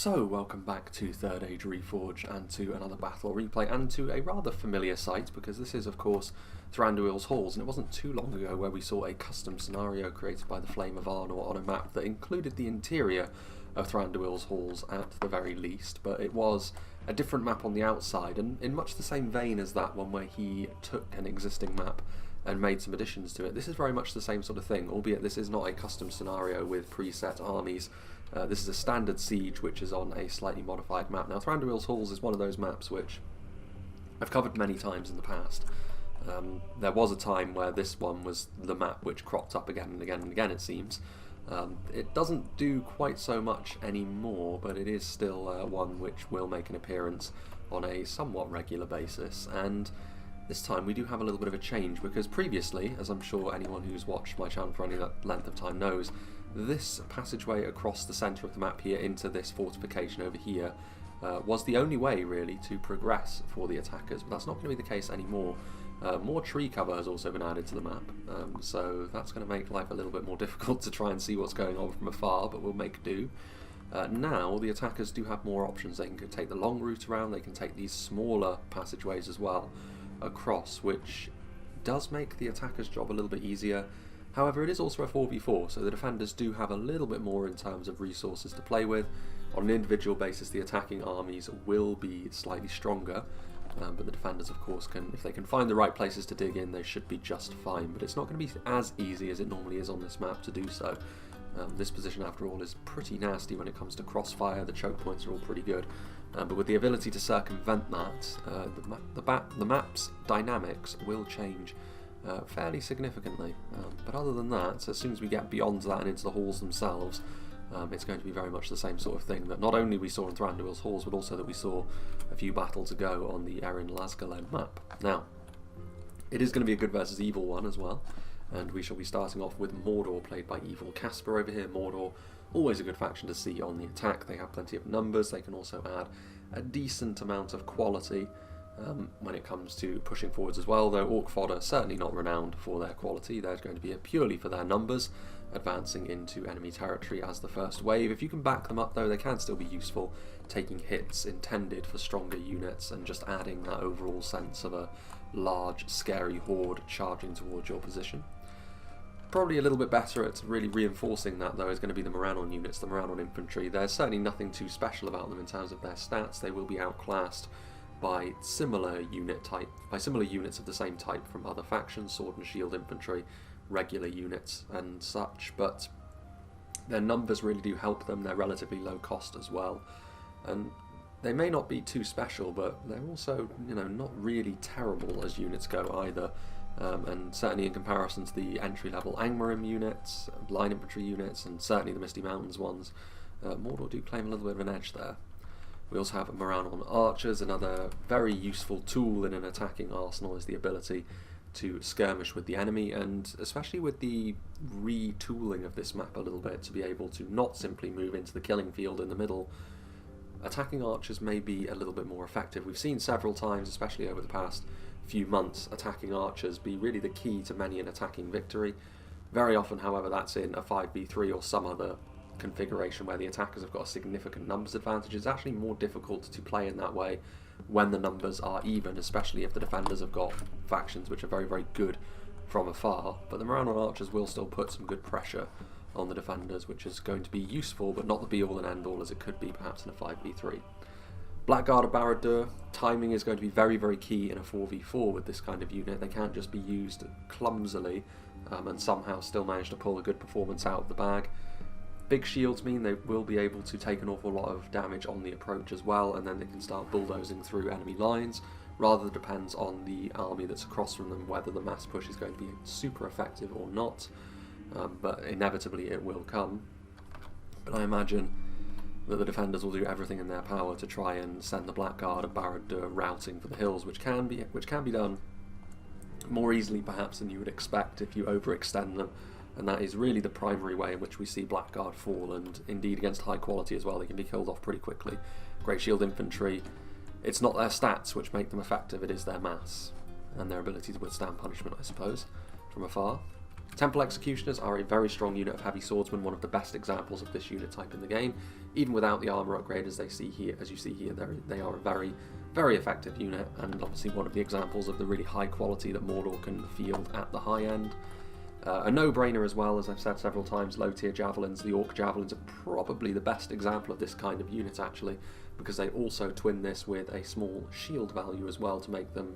So, welcome back to Third Age Reforged and to another battle replay and to a rather familiar site, because this is of course Thranduil's Halls, and it wasn't too long ago where we saw a custom scenario created by the Flame of Arnor on a map that included the interior of Thranduil's Halls at the very least, but it was a different map on the outside, and in much the same vein as that one where he took an existing map and made some additions to it. This is very much the same sort of thing, albeit this is not a custom scenario with preset armies. This is a standard siege which is on a slightly modified map. Now, Thranduil's Halls is one of those maps which I've covered many times in the past. There was a time where this one was the map which cropped up again and again and again, it seems. It doesn't do quite so much anymore, but it is still one which will make an appearance on a somewhat regular basis. And this time we do have a little bit of a change, because previously, as I'm sure anyone who's watched my channel for any length of time knows, this passageway across the centre of the map here into this fortification over here was the only way really to progress for the attackers, but that's not going to be the case anymore. More tree cover has also been added to the map, so that's going to make life a little bit more difficult to try and see what's going on from afar, but we'll make do. Now the attackers do have more options. They can take the long route around, they can take these smaller passageways as well across, which does make the attackers' job a little bit easier. However, it is also a 4v4, so the defenders do have a little bit more in terms of resources to play with. On an individual basis, the attacking armies will be slightly stronger, but the defenders, of course, can, if they can find the right places to dig in, they should be just fine. But it's not going to be as easy as it normally is on this map to do so. This position, after all, is pretty nasty when it comes to crossfire. The choke points are all pretty good, but with the ability to circumvent that, the map's dynamics will change fairly significantly. But other than that, as soon as we get beyond that and into the halls themselves, it's going to be very much the same sort of thing that not only we saw in Thranduil's Halls, but also that we saw a few battles ago on the Erin Lasgalen map. Now, it is going to be a good versus evil one as well, and we shall be starting off with Mordor, played by Evil Casper over here. Mordor, always a good faction to see on the attack. They have plenty of numbers, they can also add a decent amount of quality when it comes to pushing forwards as well, though Orc fodder certainly not renowned for their quality. They're going to be purely for their numbers, advancing into enemy territory as the first wave. If you can back them up though, they can still be useful, taking hits intended for stronger units and just adding that overall sense of a large, scary horde charging towards your position. Probably a little bit better at really reinforcing that though is going to be the Morannon units, the Morannon infantry. There's certainly nothing too special about them in terms of their stats. They will be outclassed by similar units of the same type from other factions, sword and shield infantry, regular units and such, but their numbers really do help them. They're relatively low cost as well, and they may not be too special, but they're also, you know, not really terrible as units go either. And certainly in comparison to the entry-level Angmar units, line infantry units, and certainly the Misty Mountains ones, Mordor do claim a little bit of an edge there. We also have Morannon archers. Another very useful tool in an attacking arsenal is the ability to skirmish with the enemy, and especially with the retooling of this map a little bit to be able to not simply move into the killing field in the middle. Attacking archers may be a little bit more effective. We've seen several times, especially over the past few months, attacking archers be really the key to many an attacking victory. Very often, however, that's in a 5v3 or some other configuration where the attackers have got a significant numbers advantage. It's actually more difficult to play in that way when the numbers are even, especially if the defenders have got factions which are very, very good from afar. But the Morannon archers will still put some good pressure on the defenders, which is going to be useful, but not the be-all and end-all as it could be perhaps in a 5v3. Blackguard of Barad-dûr, timing is going to be very, very key in a 4v4 with this kind of unit. They can't just be used clumsily and somehow still manage to pull a good performance out of the bag. Big shields mean they will be able to take an awful lot of damage on the approach as well, and then they can start bulldozing through enemy lines. Rather depends on the army that's across from them whether the mass push is going to be super effective or not, but inevitably it will come. But I imagine that the defenders will do everything in their power to try and send the Blackguard of Barad-dûr routing for the hills, which can be done more easily perhaps than you would expect if you overextend them. And that is really the primary way in which we see Blackguard fall, and indeed against high quality as well, they can be killed off pretty quickly. Great Shield Infantry, it's not their stats which make them effective, it is their mass, and their ability to withstand punishment, I suppose, from afar. Temple Executioners are a very strong unit of heavy swordsmen, one of the best examples of this unit type in the game. Even without the armor upgrade, as you see here, they are a very, very effective unit, and obviously one of the examples of the really high quality that Mordor can field at the high end. A no-brainer as well, as I've said several times, low-tier javelins. The Orc javelins are probably the best example of this kind of unit actually, because they also twin this with a small shield value as well to make them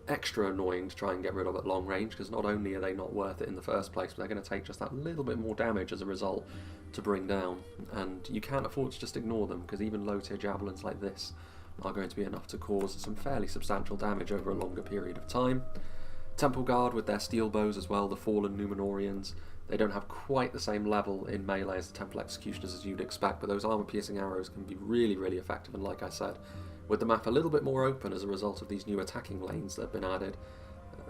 extra annoying to try and get rid of at long range, because not only are they not worth it in the first place, but they're going to take just that little bit more damage as a result to bring down, and you can't afford to just ignore them, because even low-tier javelins like this are going to be enough to cause some fairly substantial damage over a longer period of time. Temple Guard with their steel bows as well, the fallen Númenóreans, they don't have quite the same level in melee as the Temple Executioners as you'd expect, but those armor-piercing arrows can be really, really effective, and like I said, with the map a little bit more open as a result of these new attacking lanes that have been added,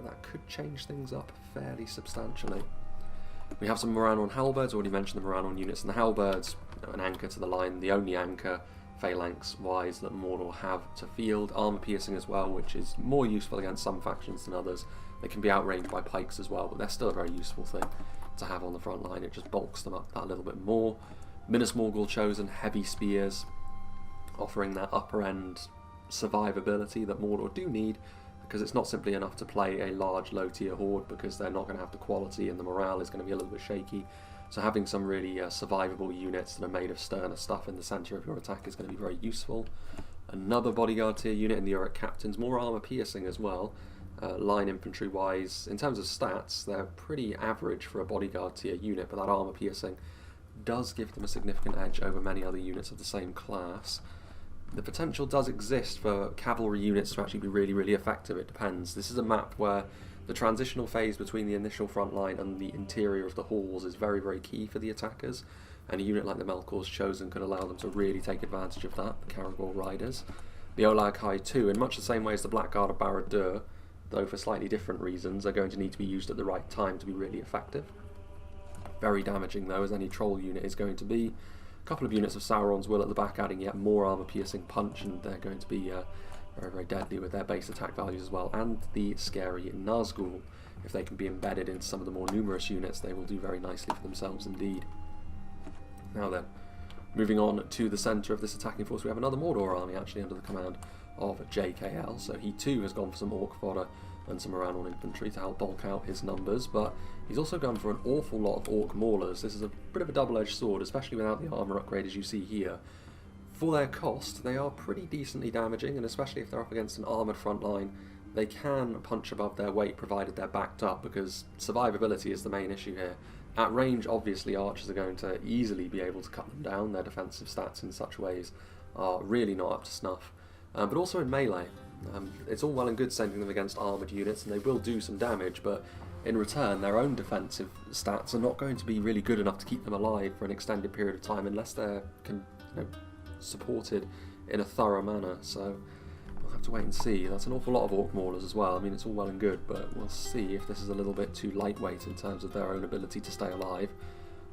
that could change things up fairly substantially. We have some Morannon halberds, already mentioned the Morannon units and the halberds, an anchor to the line, the only anchor phalanx-wise that Mordor have to field. Armor-piercing as well, which is more useful against some factions than others. They can be outranged by pikes as well, but they're still a very useful thing to have on the front line. It just bulks them up that little bit more. Minas Morgul chosen, heavy spears, offering that upper end survivability that Mordor do need, because it's not simply enough to play a large low tier horde, because they're not going to have the quality and the morale is going to be a little bit shaky. So having some really survivable units that are made of sterner stuff in the centre of your attack is going to be very useful. Another bodyguard tier unit in the Uruk Captains, more armour piercing as well. Line infantry wise, in terms of stats, they're pretty average for a bodyguard tier unit, but that armour piercing does give them a significant edge over many other units of the same class. The potential does exist for cavalry units to actually be really, really effective. It depends. This is a map where the transitional phase between the initial front line and the interior of the halls is very, very key for the attackers, and a unit like the Melkor's Chosen could allow them to really take advantage of that, the Caragor Riders. The Olag High too, in much the same way as the Blackguard of Barad-dûr, though for slightly different reasons, are going to need to be used at the right time to be really effective. Very damaging though, as any troll unit is going to be. A couple of units of Sauron's Will at the back adding yet more armor-piercing punch, and they're going to be very, very deadly with their base attack values as well. And the scary Nazgûl, if they can be embedded into some of the more numerous units, they will do very nicely for themselves indeed. Now then, moving on to the centre of this attacking force, we have another Mordor army actually under the command of JKL, so he too has gone for some Orc fodder and some Morannon infantry to help bulk out his numbers, but he's also gone for an awful lot of Orc maulers. This is a bit of a double-edged sword, especially without the armour upgrade as you see here. For their cost, they are pretty decently damaging, and especially if they're up against an armoured front line, they can punch above their weight provided they're backed up, because survivability is the main issue here. At range, obviously, archers are going to easily be able to cut them down. Their defensive stats in such ways are really not up to snuff. But also in melee, it's all well and good sending them against armoured units, and they will do some damage, but in return their own defensive stats are not going to be really good enough to keep them alive for an extended period of time unless they're supported in a thorough manner. So we'll have to wait and see. That's an awful lot of Orc maulers as well. I mean, it's all well and good, but we'll see if this is a little bit too lightweight in terms of their own ability to stay alive.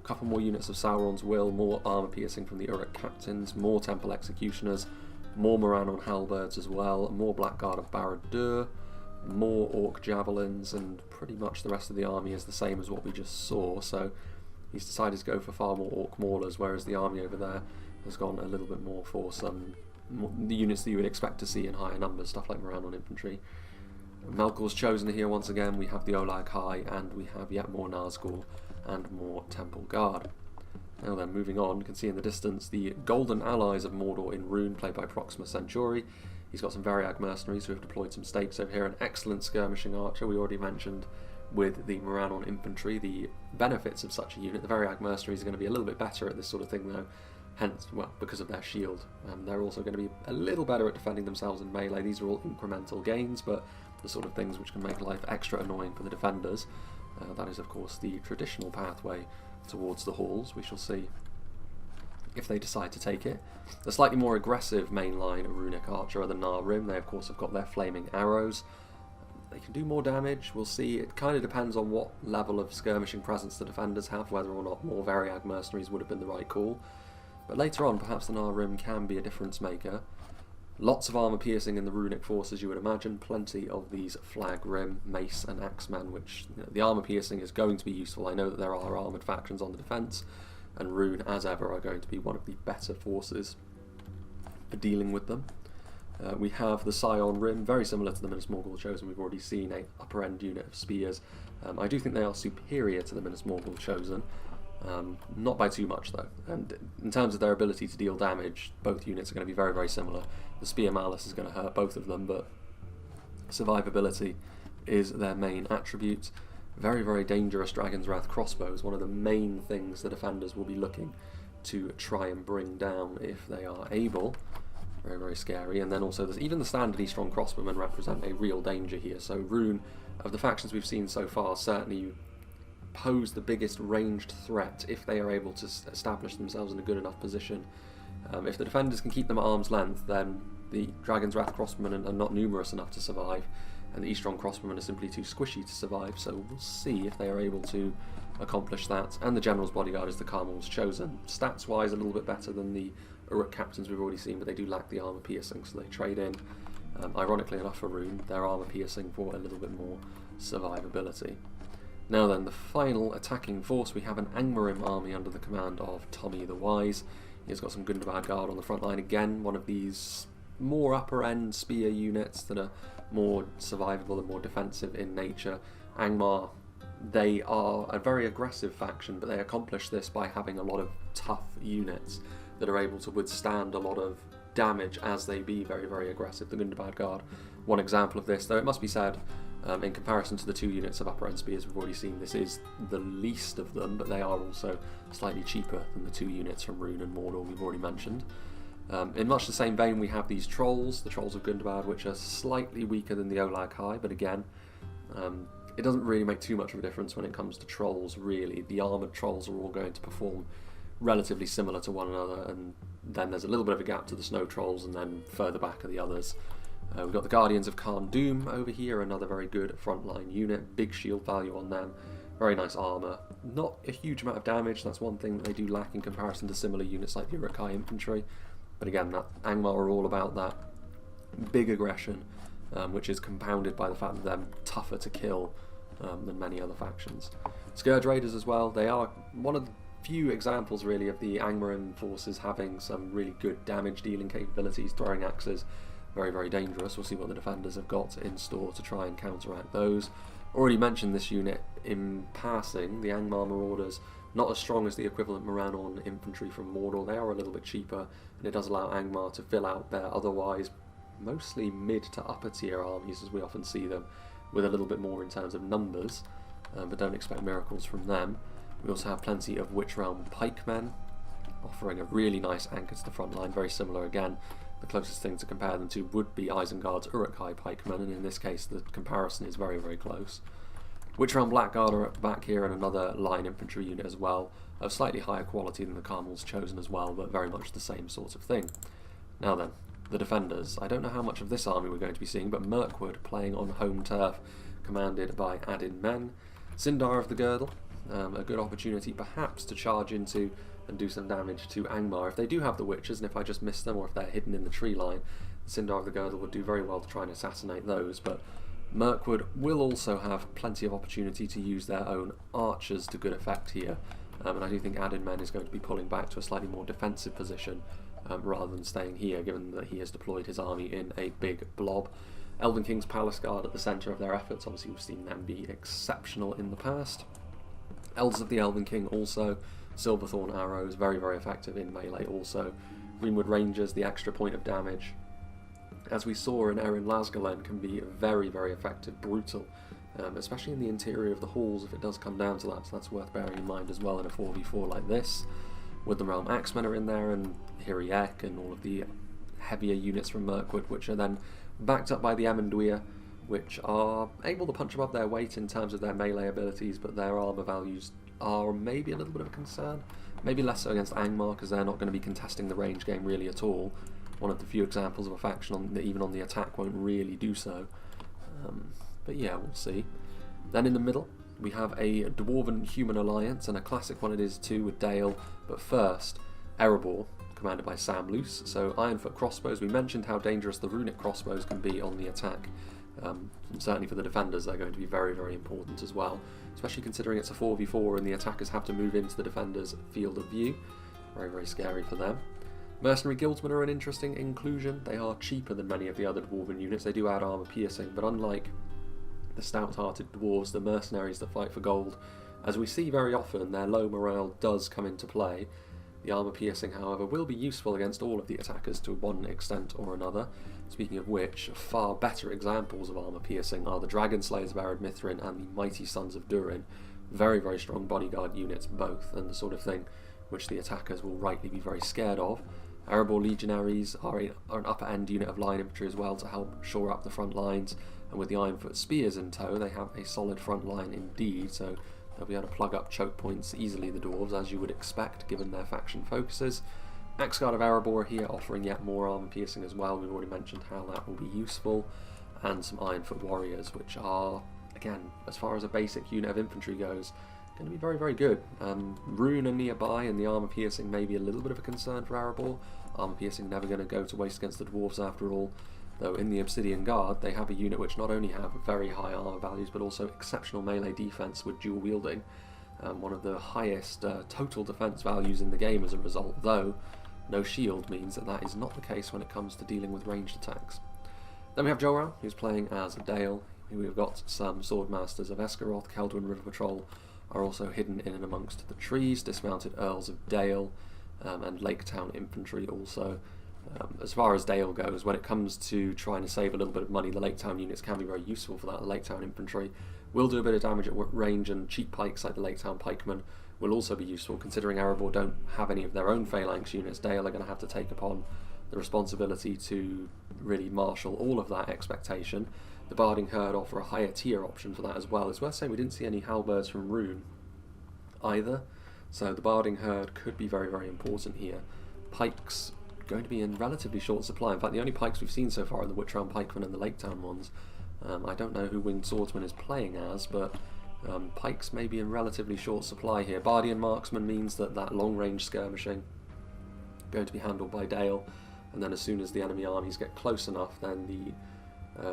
A couple more units of Sauron's Will, more armour piercing from the Uruk Captains, more Temple Executioners, more Morannon halberds as well, more Blackguard of Barad-dûr, more Orc javelins, and pretty much the rest of the army is the same as what we just saw. So he's decided to go for far more Orc maulers, whereas the army over there has gone a little bit more for the units that you would expect to see in higher numbers, stuff like Morannon infantry. Melkor's Chosen here once again. We have the Olag High, and we have yet more Nazgûl and more Temple Guard. Now then, moving on, you can see in the distance the Golden Allies of Mordor in Rhûn, played by Proxima Centauri. He's got some Variag mercenaries who have deployed some stakes over here, an excellent skirmishing archer. We already mentioned with the Morannon infantry the benefits of such a unit. The Variag mercenaries are going to be a little bit better at this sort of thing though, hence, well, because of their shield. They're also going to be a little better at defending themselves in melee. These are all incremental gains, but the sort of things which can make life extra annoying for the defenders. That is, of course, the traditional pathway towards the halls. We shall see if they decide to take it. The slightly more aggressive mainline runic archer are the Nahrim. They, of course, have got their flaming arrows. They can do more damage. We'll see. It kind of depends on what level of skirmishing presence the defenders have, whether or not more Variag mercenaries would have been the right call. But later on, perhaps the Nahrim can be a difference maker. Lots of armour piercing in the runic force, as you would imagine. Plenty of these flag rim, mace and axemen, which, you know, the armour piercing is going to be useful. I know that there are armoured factions on the defence, and Rhûn, as ever, are going to be one of the better forces for dealing with them. We have the Scion Rim, very similar to the Minas Morgul Chosen. We've already seen a upper end unit of spears. I do think they are superior to the Minas Morgul Chosen, not by too much though. And in terms of their ability to deal damage, both units are going to be very, very similar. The Spear Malice is going to hurt both of them, but survivability is their main attribute. Very, very dangerous Dragon's Wrath crossbows, one of the main things the defenders will be looking to try and bring down if they are able. Very, very scary. And then also, even the standard strong crossbowmen represent a real danger here. So Rhûn, of the factions we've seen so far, certainly pose the biggest ranged threat if they are able to establish themselves in a good enough position. If the defenders can keep them at arm's length, then the Dragon's Wrath crossbowmen are not numerous enough to survive, and the strong crossbowmen are simply too squishy to survive. So we'll see if they are able to accomplish that. And the General's Bodyguard is the Carmel's Chosen. Stats-wise, a little bit better than the Uruk captains we've already seen, but they do lack the armour piercing, so they trade in, ironically enough for Rhûn, their armour piercing for a little bit more survivability. Now then, the final attacking force, we have an Angmarim army under the command of Tommy the Wise. He's got some Gundabad Guard on the front line again, one of these more upper end spear units that are more survivable and more defensive in nature. Angmar, they are a very aggressive faction, but they accomplish this by having a lot of tough units that are able to withstand a lot of damage as they be very, very aggressive. The Gundabad Guard, one example of this, though it must be said, in comparison to the two units of upper end spears we've already seen, this is the least of them, but they are also slightly cheaper than the two units from Rhûn and Mordor we've already mentioned. In much the same vein, we have these Trolls, the Trolls of Gundabad, which are slightly weaker than the Olag High, but again, it doesn't really make too much of a difference when it comes to Trolls, really. The armoured Trolls are all going to perform relatively similar to one another, and then there's a little bit of a gap to the Snow Trolls, and then further back are the others. We've got the Guardians of Khan Doom over here, another very good frontline unit, big shield value on them, very nice armour, not a huge amount of damage. That's one thing that they do lack in comparison to similar units like the Uruk-hai infantry, but again, that Angmar are all about that big aggression, which is compounded by the fact that they're tougher to kill than many other factions. Scourge Raiders as well, they are one of the few examples really of the Angmarim forces having some really good damage dealing capabilities. Throwing axes, very, very dangerous. We'll see what the defenders have got in store to try and counteract those. Already mentioned this unit in passing, the Angmar Marauders, not as strong as the equivalent Morannon infantry from Mordor. They are a little bit cheaper, and it does allow Angmar to fill out their otherwise mostly mid to upper tier armies, as we often see them, with a little bit more in terms of numbers, but don't expect miracles from them. We also have plenty of Witch Realm pikemen, offering a really nice anchor to the front line, very similar again. The closest thing to compare them to would be Isengard's Uruk-hai pikemen, and in this case the comparison is very, very close. Witch Realm Blackguard are back here, and another line infantry unit as well, of slightly higher quality than the Carmel's Chosen as well, but very much the same sort of thing. Now then, the defenders. I don't know how much of this army we're going to be seeing, but Mirkwood playing on home turf, commanded by Adin Men. Sindar of the Girdle, a good opportunity perhaps to charge into and do some damage to Angmar. If they do have the witches, and if I just miss them, or if they're hidden in the tree line, Sindar of the Girdle would do very well to try and assassinate those, but Mirkwood will also have plenty of opportunity to use their own archers to good effect here, and I do think Adin Men is going to be pulling back to a slightly more defensive position rather than staying here, given that he has deployed his army in a big blob. Elvenking's Palace Guard at the centre of their efforts. Obviously we've seen them be exceptional in the past. Elders of the Elven King also. Silverthorn arrows, very, very effective in melee also. Greenwood Rangers, the extra point of damage, as we saw in Erin Lasgalen, can be very, very effective, brutal, especially in the interior of the halls if it does come down to that, so that's worth bearing in mind as well in a 4v4 like this. Woodland Realm Axemen are in there, and Hiriek, and all of the heavier units from Mirkwood, which are then backed up by the Amenduir, which are able to punch above their weight in terms of their melee abilities, but their armour values are maybe a little bit of a concern. Maybe less so against Angmar, because they're not going to be contesting the range game really at all. One of the few examples of a faction that even on the attack won't really do so. But yeah, we'll see. Then in the middle, we have a Dwarven human alliance, and a classic one it is too with Dale. But first, Erebor, commanded by Sam Luce. So Ironfoot crossbows, we mentioned how dangerous the runic crossbows can be on the attack. Certainly for the defenders they're going to be very, very important as well, especially considering it's a 4v4 and the attackers have to move into the defenders' field of view. Very, very scary for them. Mercenary Guildsmen are an interesting inclusion. They are cheaper than many of the other Dwarven units. They do add armour piercing, but unlike the stout-hearted dwarves, the mercenaries that fight for gold, as we see very often, their low morale does come into play. The armour piercing, however, will be useful against all of the attackers to one extent or another. Speaking of which, far better examples of armour piercing are the Dragon Slayers of Ered Mithrin and the Mighty Sons of Durin. Very, very strong bodyguard units both, and the sort of thing which the attackers will rightly be very scared of. Erebor Legionaries are an upper end unit of line infantry as well to help shore up the front lines, and with the Ironfoot Spears in tow they have a solid front line indeed, so they'll be able to plug up choke points easily, the dwarves, as you would expect given their faction focuses. Axguard of Erebor here offering yet more armour piercing as well. We've already mentioned how that will be useful, and some Ironfoot Warriors, which are, again, as far as a basic unit of infantry goes, going to be very, very good. Rhûn are nearby, and the armour piercing may be a little bit of a concern for Erebor. Armour piercing never going to go to waste against the dwarves after all, though in the Obsidian Guard they have a unit which not only have very high armour values but also exceptional melee defense with dual wielding. One of the highest total defense values in the game as a result, though no shield means that that is not the case when it comes to dealing with ranged attacks. Then we have Joran, who's playing as Dale. We've got some Swordmasters of Esgaroth. Celdwyn River Patrol are also hidden in and amongst the trees. Dismounted Earls of Dale and Lake Town Infantry also. As far as Dale goes, when it comes to trying to save a little bit of money, the Lake Town units can be very useful for that. The Lake Town Infantry will do a bit of damage at range, and cheap pikes like the Lake Town Pikemen will also be useful. Considering Erebor don't have any of their own phalanx units, Dale are going to have to take upon the responsibility to really marshal all of that expectation. The Barding Herd offer a higher tier option for that as well. It's worth saying we didn't see any halberds from Rhûn either, so the Barding Herd could be very, very important here. Pikes going to be in relatively short supply. In fact, the only pikes we've seen so far are the Witchround Pikemen and the Lake Town ones. I don't know who Winged Swordsman is playing as, but pikes may be in relatively short supply here. Bardian Marksman means that long-range skirmishing going to be handled by Dale, and then as soon as the enemy armies get close enough, then the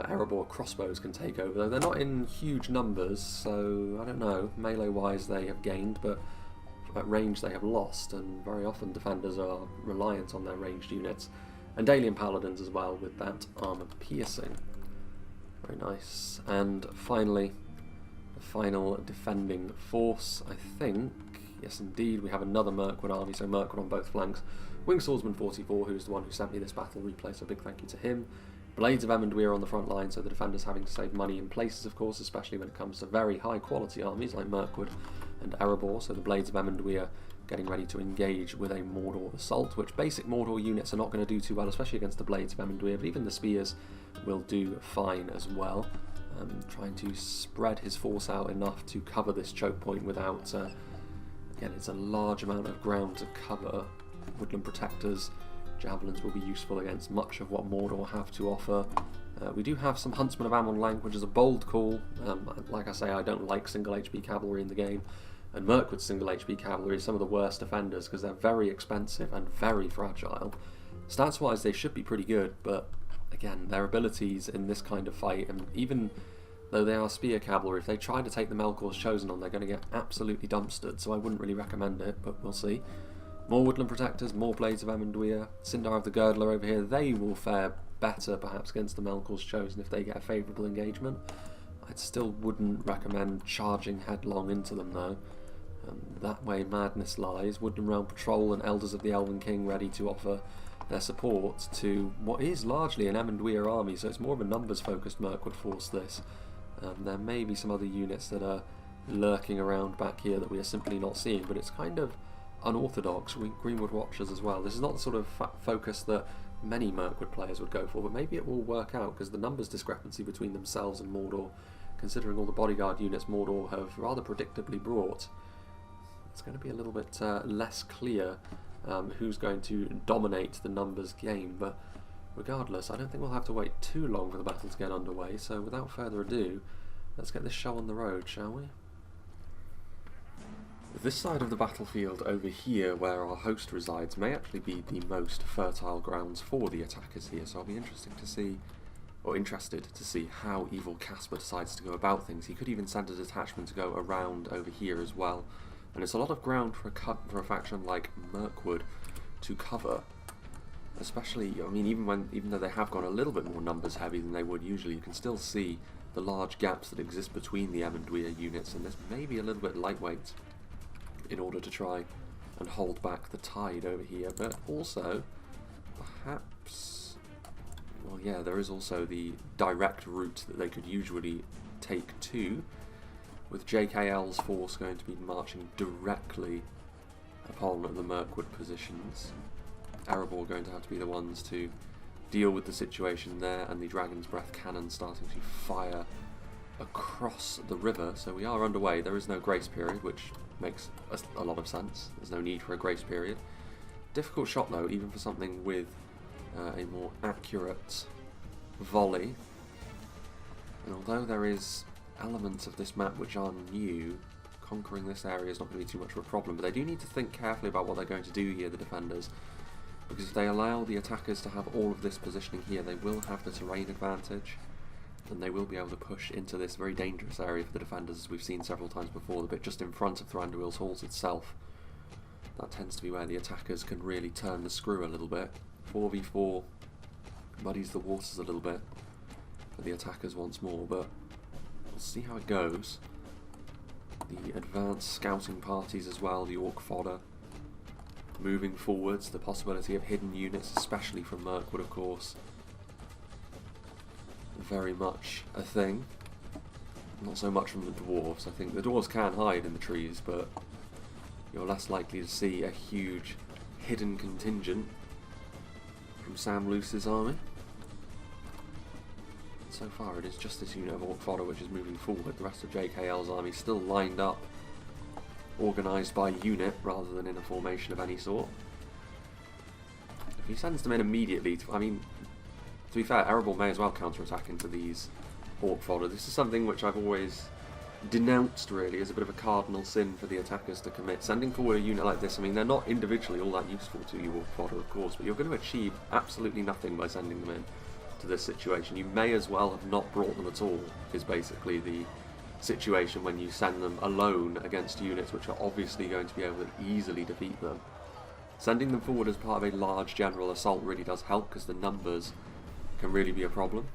Erebor crossbows can take over. Though they're not in huge numbers, so I don't know. Melee-wise they have gained, but at range they have lost, and very often defenders are reliant on their ranged units. And Dalian Paladins as well with that armour piercing. Very nice. And finally, the final defending force, I think. Yes indeed, we have another Mirkwood army, so Mirkwood on both flanks. Winged Swordsman 44, who's the one who sent me this battle replay, so big thank you to him. Blades of Emondwyr on the front line, so the defenders having to save money in places, of course, especially when it comes to very high quality armies like Mirkwood and Erebor. So the Blades of Emondwyr getting ready to engage with a Mordor assault, which basic Mordor units are not going to do too well, especially against the Blades of Emondwyr, but even the spears will do fine as well. Trying to spread his force out enough to cover this choke point without, again, it's a large amount of ground to cover. Woodland Protectors, Javelins will be useful against much of what Mordor have to offer. We do have some Huntsmen of Amon Lank, which is a bold call. Like I say, I don't like single HP cavalry in the game, and Mirkwood's single HP cavalry is some of the worst defenders because they're very expensive and very fragile. Stats wise they should be pretty good, but again, their abilities in this kind of fight, and even though they are spear cavalry, if they try to take the Melkor's Chosen on, they're going to get absolutely dumpstered, so I wouldn't really recommend it, but we'll see. More Woodland Protectors, more Blades of Emondwyr, Sindar of the Girdler over here, they will fare better perhaps against the Melkor's Chosen if they get a favourable engagement. I still wouldn't recommend charging headlong into them though. That way madness lies. Woodland Realm Patrol and Elders of the Elven King ready to offer their support to what is largely an Emondwyr army, so it's more of a numbers focused Mirkwood force this. There may be some other units that are lurking around back here that we are simply not seeing, but it's kind of unorthodox. Greenwood Watchers as well. This is not the sort of focus that many Mirkwood players would go for, but maybe it will work out because the numbers discrepancy between themselves and Mordor, considering all the bodyguard units Mordor have rather predictably brought, it's going to be a little bit less clear who's going to dominate the numbers game, but regardless, I don't think we'll have to wait too long for the battle to get underway, so without further ado, let's get this show on the road, shall we? This side of the battlefield over here, where our host resides, may actually be the most fertile grounds for the attackers here, so I'll be interested to see how Evil Caspar decides to go about things. He could even send a detachment to go around over here as well, and it's a lot of ground for a faction like Mirkwood to cover. Especially, I mean, even though they have gone a little bit more numbers heavy than they would usually, you can still see the large gaps that exist between the Emondwyr units, and this may be a little bit lightweight in order to try and hold back the tide over here, but also perhaps, well, yeah, there is also the direct route that they could usually take to, with JKL's force going to be marching directly upon the Mirkwood positions. Erebor going to have to be the ones to deal with the situation there, and the Dragon's Breath cannon starting to fire across the river. So we are underway. There is no grace period, which makes a lot of sense. There's no need for a grace period. Difficult shot though, even for something with a more accurate volley. And although there is elements of this map which are new, conquering this area is not going to be too much of a problem, but they do need to think carefully about what they're going to do here, the defenders, because if they allow the attackers to have all of this positioning here, they will have the terrain advantage, and they will be able to push into this very dangerous area for the defenders, as we've seen several times before, the bit just in front of Thranduil's halls itself. That tends to be where the attackers can really turn the screw a little bit. 4v4 muddies the waters a little bit for the attackers once more, but we'll see how it goes. The advanced scouting parties as well, the orc fodder, moving forwards, the possibility of hidden units, especially from Mirkwood of course, very much a thing. Not so much from the dwarves. I think the dwarves can hide in the trees, but you're less likely to see a huge hidden contingent from Sam Luce's army. So far it is just this unit of orc fodder which is moving forward. The rest of JKL's army still lined up, organised by unit rather than in a formation of any sort. If he sends them in immediately, I mean, to be fair, Erebor may as well counter-attack into these orc fodder. This is something which I've always denounced really as a bit of a cardinal sin for the attackers to commit. Sending forward a unit like this, I mean, they're not individually all that useful to you, orc fodder of course, but you're going to achieve absolutely nothing by sending them in to this situation. You may as well have not brought them at all, is basically the situation when you send them alone against units which are obviously going to be able to easily defeat them. Sending them forward as part of a large general assault really does help, because the numbers can really be a problem.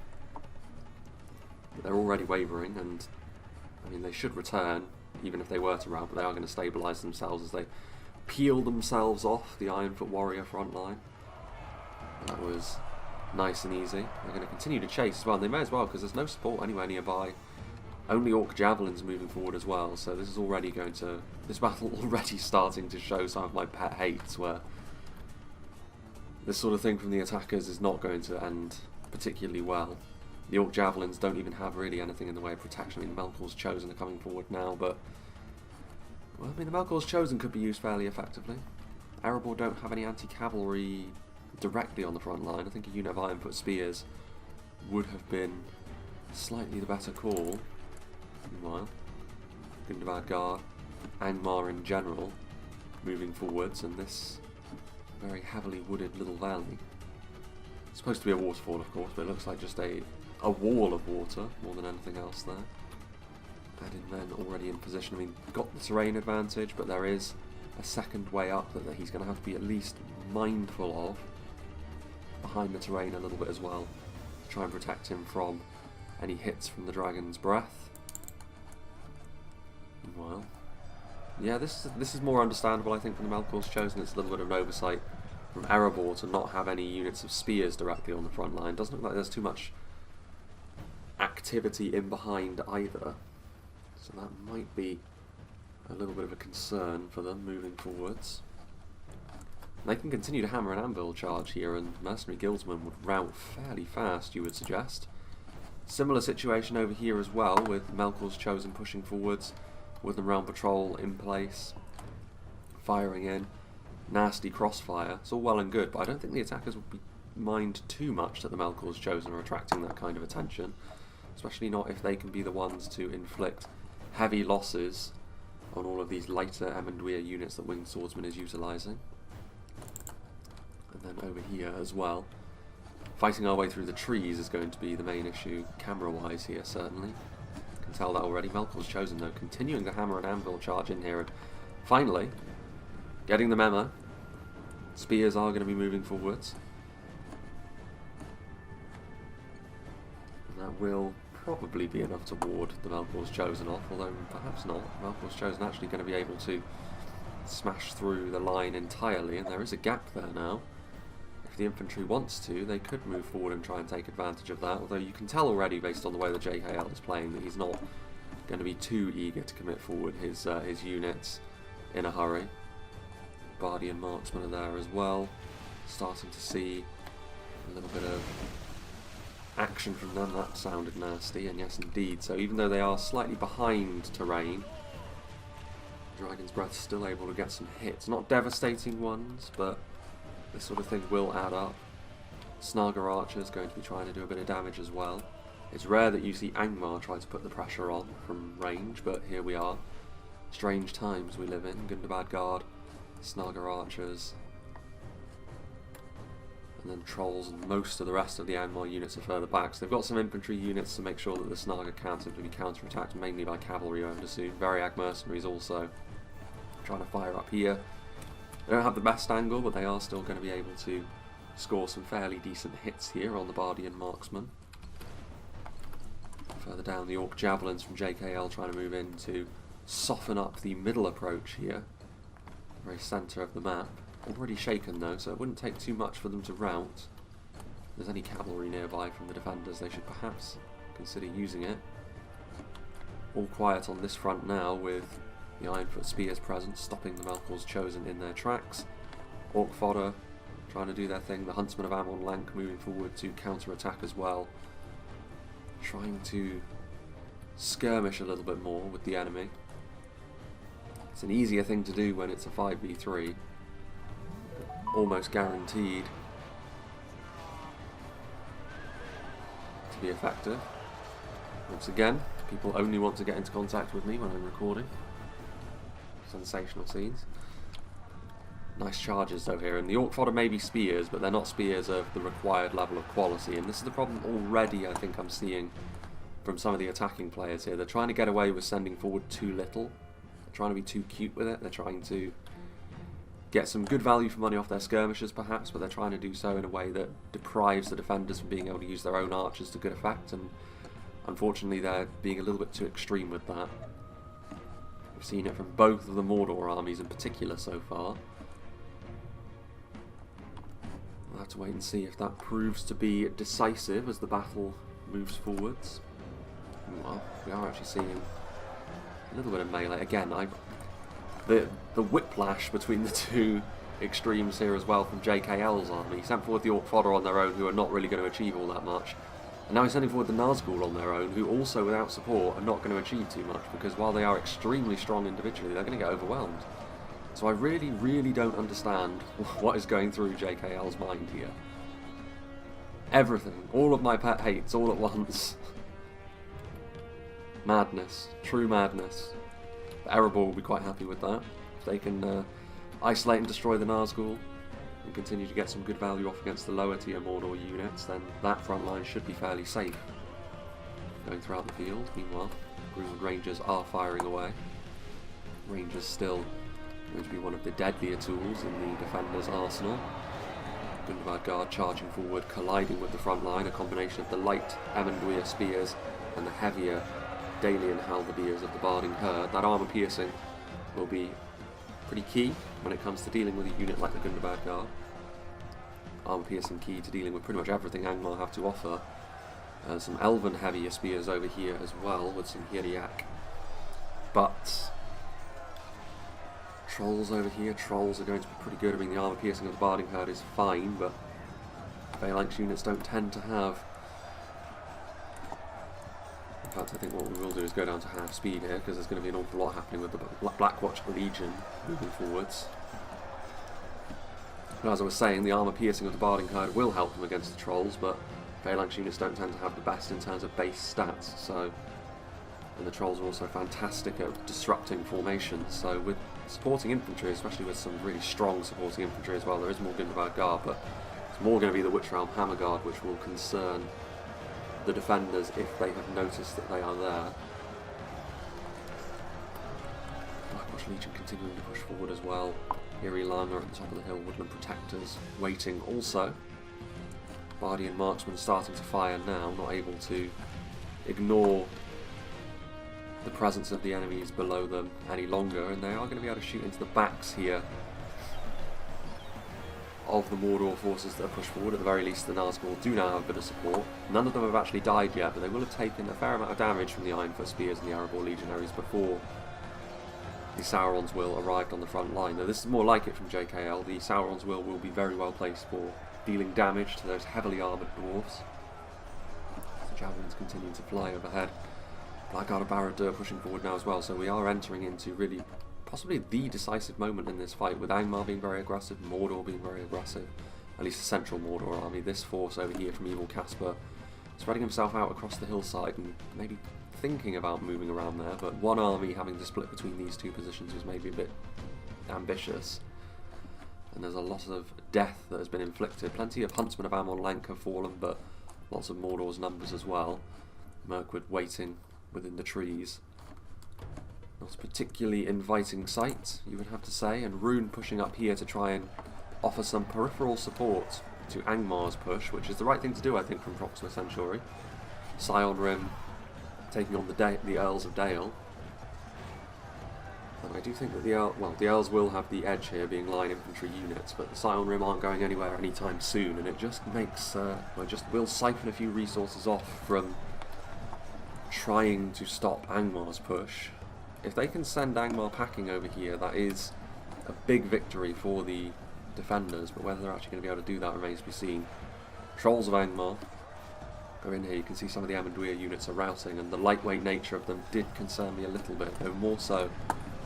But they're already wavering, and I mean, they should return even if they were to rout, but they are going to stabilise themselves as they peel themselves off the Ironfoot warrior front line. That was nice and easy. They're going to continue to chase as well, and they may as well, because there's no support anywhere nearby. Only orc javelins moving forward as well, so this is already going to, this battle already starting to show some of my pet hates, where this sort of thing from the attackers is not going to end particularly well. The orc javelins don't even have really anything in the way of protection. I mean, Melkor's Chosen are coming forward now, but well, I mean, the Melkor's Chosen could be used fairly effectively. Erebor don't have any anti-cavalry directly on the front line. I think a unit of Ironfoot spears would have been slightly the better call. Meanwhile, Gundabad Guard, Angmar in general, moving forwards, and this very heavily wooded little valley. It's supposed to be a waterfall, of course, but it looks like just a wall of water more than anything else there. Adding men already in position. I mean, got the terrain advantage, but there is a second way up that he's going to have to be at least mindful of behind the terrain a little bit as well, to try and protect him from any hits from the Dragon's Breath. Well, yeah, this is more understandable, I think, from the Melkor's Chosen. It's a little bit of an oversight from Erebor to not have any units of spears directly on the front line. Doesn't look like there's too much activity in behind either, so that might be a little bit of a concern for them moving forwards. They can continue to hammer an anvil charge here, and Mercenary Guildsmen would rout fairly fast, you would suggest. Similar situation over here as well, with Melkor's Chosen pushing forwards, with the Realm Patrol in place, firing in, nasty crossfire. It's all well and good, but I don't think the attackers would mind too much that the Melkor's Chosen are attracting that kind of attention, especially not if they can be the ones to inflict heavy losses on all of these lighter Amenduir units that Winged Swordsman is utilising. And then over here as well, fighting our way through the trees is going to be the main issue camera-wise here, certainly. You can tell that already. Melkor's Chosen, though, continuing the hammer and anvil charge in here, and finally getting the memo. Spears are going to be moving forwards. And that will probably be enough to ward the Melkor's Chosen off, although perhaps not. Melkor's Chosen actually going to be able to smash through the line entirely, and there is a gap there now. If the infantry wants to, they could move forward and try and take advantage of that, although you can tell already based on the way the JKL is playing that he's not going to be too eager to commit forward his units in a hurry. Bardian Marksmen are there as well, starting to see a little bit of action from them. That sounded nasty, and yes indeed. So even though they are slightly behind terrain, Dragon's Breath's still able to get some hits. Not devastating ones, but this sort of thing will add up. Snaga Archer's going to be trying to do a bit of damage as well. It's rare that you see Angmar try to put the pressure on from range, but here we are. Strange times we live in. Gundabad Guard, Snaga Archers, and then Trolls, and most of the rest of the Angmar units are further back. So they've got some infantry units to make sure that the Snaga can't simply be counter-attacked, mainly by cavalry, I would assume. Variag Mercenaries also trying to fire up here. They don't have the best angle, but they are still going to be able to score some fairly decent hits here on the Bardian Marksman. Further down, the Orc Javelins from JKL trying to move in to soften up the middle approach here. Very centre of the map. Already shaken though, so it wouldn't take too much for them to rout. If there's any cavalry nearby from the defenders, they should perhaps consider using it. All quiet on this front now, with the Ironfoot Spears present, stopping the Melkor's Chosen in their tracks. Orc Fodder trying to do their thing. The Huntsman of Amon Lank moving forward to counter-attack as well. Trying to skirmish a little bit more with the enemy. It's an easier thing to do when it's a 5v3. Almost guaranteed to be effective. Once again, people only want to get into contact with me when I'm recording. Sensational scenes. Nice charges though here, and the Orc Fodder may be spears, but they're not spears of the required level of quality, and this is the problem already I think I'm seeing from some of the attacking players here. They're trying to get away with sending forward too little. They're trying to be too cute with it. They're trying to get some good value for money off their skirmishers perhaps, but they're trying to do so in a way that deprives the defenders from being able to use their own archers to good effect, and unfortunately they're being a little bit too extreme with that. We've seen it from both of the Mordor armies in particular so far. We'll have to wait and see if that proves to be decisive as the battle moves forwards. Well, we are actually seeing a little bit of melee. Again, the whiplash between the two extremes here as well from JKL's army. He sent forward the Orc Fodder on their own, who are not really going to achieve all that much. And now he's sending forward the Nazgul on their own, who also, without support, are not going to achieve too much, because while they are extremely strong individually, they're going to get overwhelmed. So I really, really don't understand what is going through JKL's mind here. Everything, all of my pet hates, all at once. Madness, true madness. Erebor will be quite happy with that. If they can isolate and destroy the Nazgul and continue to get some good value off against the lower tier Mordor units, then that front line should be fairly safe going throughout the field. Meanwhile, Greenwood Rangers are firing away. Rangers still going to be one of the deadlier tools in the defender's arsenal. Gundabad Guard charging forward, colliding with the front line, a combination of the light Amenduir spears and the heavier Dalian halberdiers of the Barding Herd. That armour piercing will be pretty key when it comes to dealing with a unit like the Gundabad Guard. Armour piercing key to dealing with pretty much everything Angmar have to offer. Some Elven heavier spears over here as well, with some Hiriak. But Trolls over here, Trolls are going to be pretty good. I mean, the armour piercing of the Barding Herd is fine, but Phalanx units don't tend to have. In fact, I think what we will do is go down to half speed here, because there's going to be an awful lot happening with the Blackwatch Legion moving forwards. But as I was saying, the armour piercing of the Barding Herd will help them against the Trolls, but Phalanx units don't tend to have the best in terms of base stats, so And the trolls are also fantastic at disrupting formations, so with supporting infantry, especially with some really strong supporting infantry as well, there is Morgunvard Guard, but it's more going to be the Witch Realm Hammer Guard which will concern the defenders if they have noticed that they are there. Blackwash Legion continuing to push forward as well. Eerie Lang are at the top of the hill, Woodland Protectors waiting also. Bardian Marksmen starting to fire now, not able to ignore the presence of the enemies below them any longer, and they are going to be able to shoot into the backs here of the Mordor forces that are pushed forward. At the very least, the Nazgûl do now have a bit of support. None of them have actually died yet, but they will have taken a fair amount of damage from the Ironfoot Spears and the Erebor Legionaries before the Sauron's Will arrived on the front line. Though this is more like it from JKL, the Sauron's Will be very well placed for dealing damage to those heavily armoured dwarves. The javelins continue to fly overhead. Blackguard of Barad-dûr pushing forward now as well, so we are entering into really possibly the decisive moment in this fight, with Angmar being very aggressive, Mordor being very aggressive, at least the central Mordor army. This force over here from Evil Caspar spreading himself out across the hillside and maybe thinking about moving around there, but one army having to split between these two positions was maybe a bit ambitious. And there's a lot of death that has been inflicted. Plenty of Huntsmen of Amon Lank have fallen, but lots of Mordor's numbers as well. Mirkwood waiting within the trees. Not a particularly inviting sight, you would have to say, and Rhûn pushing up here to try and offer some peripheral support to Angmar's push, which is the right thing to do, I think, from Proxima Centauri. Scion Rim taking on the Earls of Dale. And I do think that the Earls will have the edge here, being line infantry units, but the Scion Rim aren't going anywhere anytime soon, and it just makes, just will siphon a few resources off from trying to stop Angmar's push. If they can send Angmar packing over here, that is a big victory for the defenders, but whether they're actually going to be able to do that remains to be seen. Trolls of Angmar are in here. You can see some of the Amenduir units are routing, and the lightweight nature of them did concern me a little bit, though more so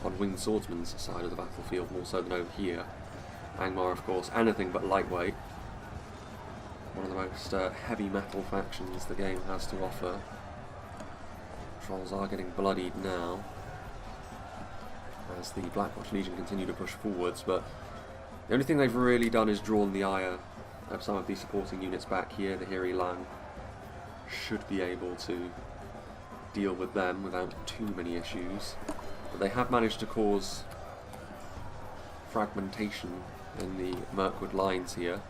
on Winged Swordsman's side of the battlefield, more so than over here. Angmar, of course, anything but lightweight. One of the most heavy metal factions the game has to offer. Trolls are getting bloodied now as the Blackwash Legion continue to push forwards, but the only thing they've really done is drawn the ire of some of these supporting units back here. The Eerie Lang should be able to deal with them without too many issues, but they have managed to cause fragmentation in the Mirkwood lines here.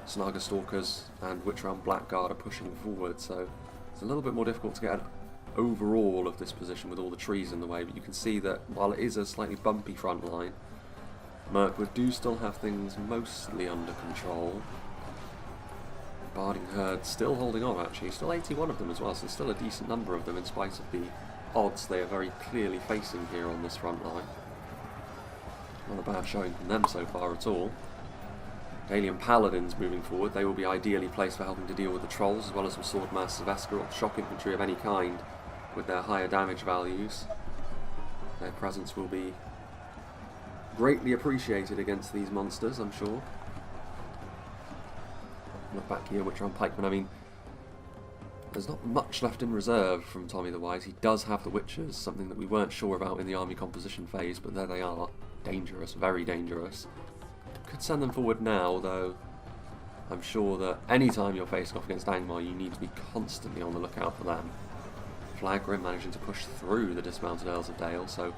Snaga Stalkers and Witch Realm Blackguard are pushing forward, so it's a little bit more difficult to get an overall of this position with all the trees in the way, but you can see that while it is a slightly bumpy front line, Mirkwood do still have things mostly under control. Barding Herd still holding on, actually, still 81 of them as well, so still a decent number of them in spite of the odds they are very clearly facing here on this front line. Not a bad showing from them so far at all. Alien Paladins moving forward, they will be ideally placed for helping to deal with the Trolls, as well as some Sword Masters of Eskarot, shock infantry of any kind with their higher damage values. Their presence will be greatly appreciated against these monsters, I'm sure. Look back here, Witch Realm Pikemen, I mean, there's not much left in reserve from Tommy the Wise. He does have the Witchers, something that we weren't sure about in the army composition phase, but there they are. Dangerous, very dangerous. Could send them forward now, though I'm sure that any time you're facing off against Angmar, you need to be constantly on the lookout for them. Flagrim managing to push through the dismounted Earls of Dale, so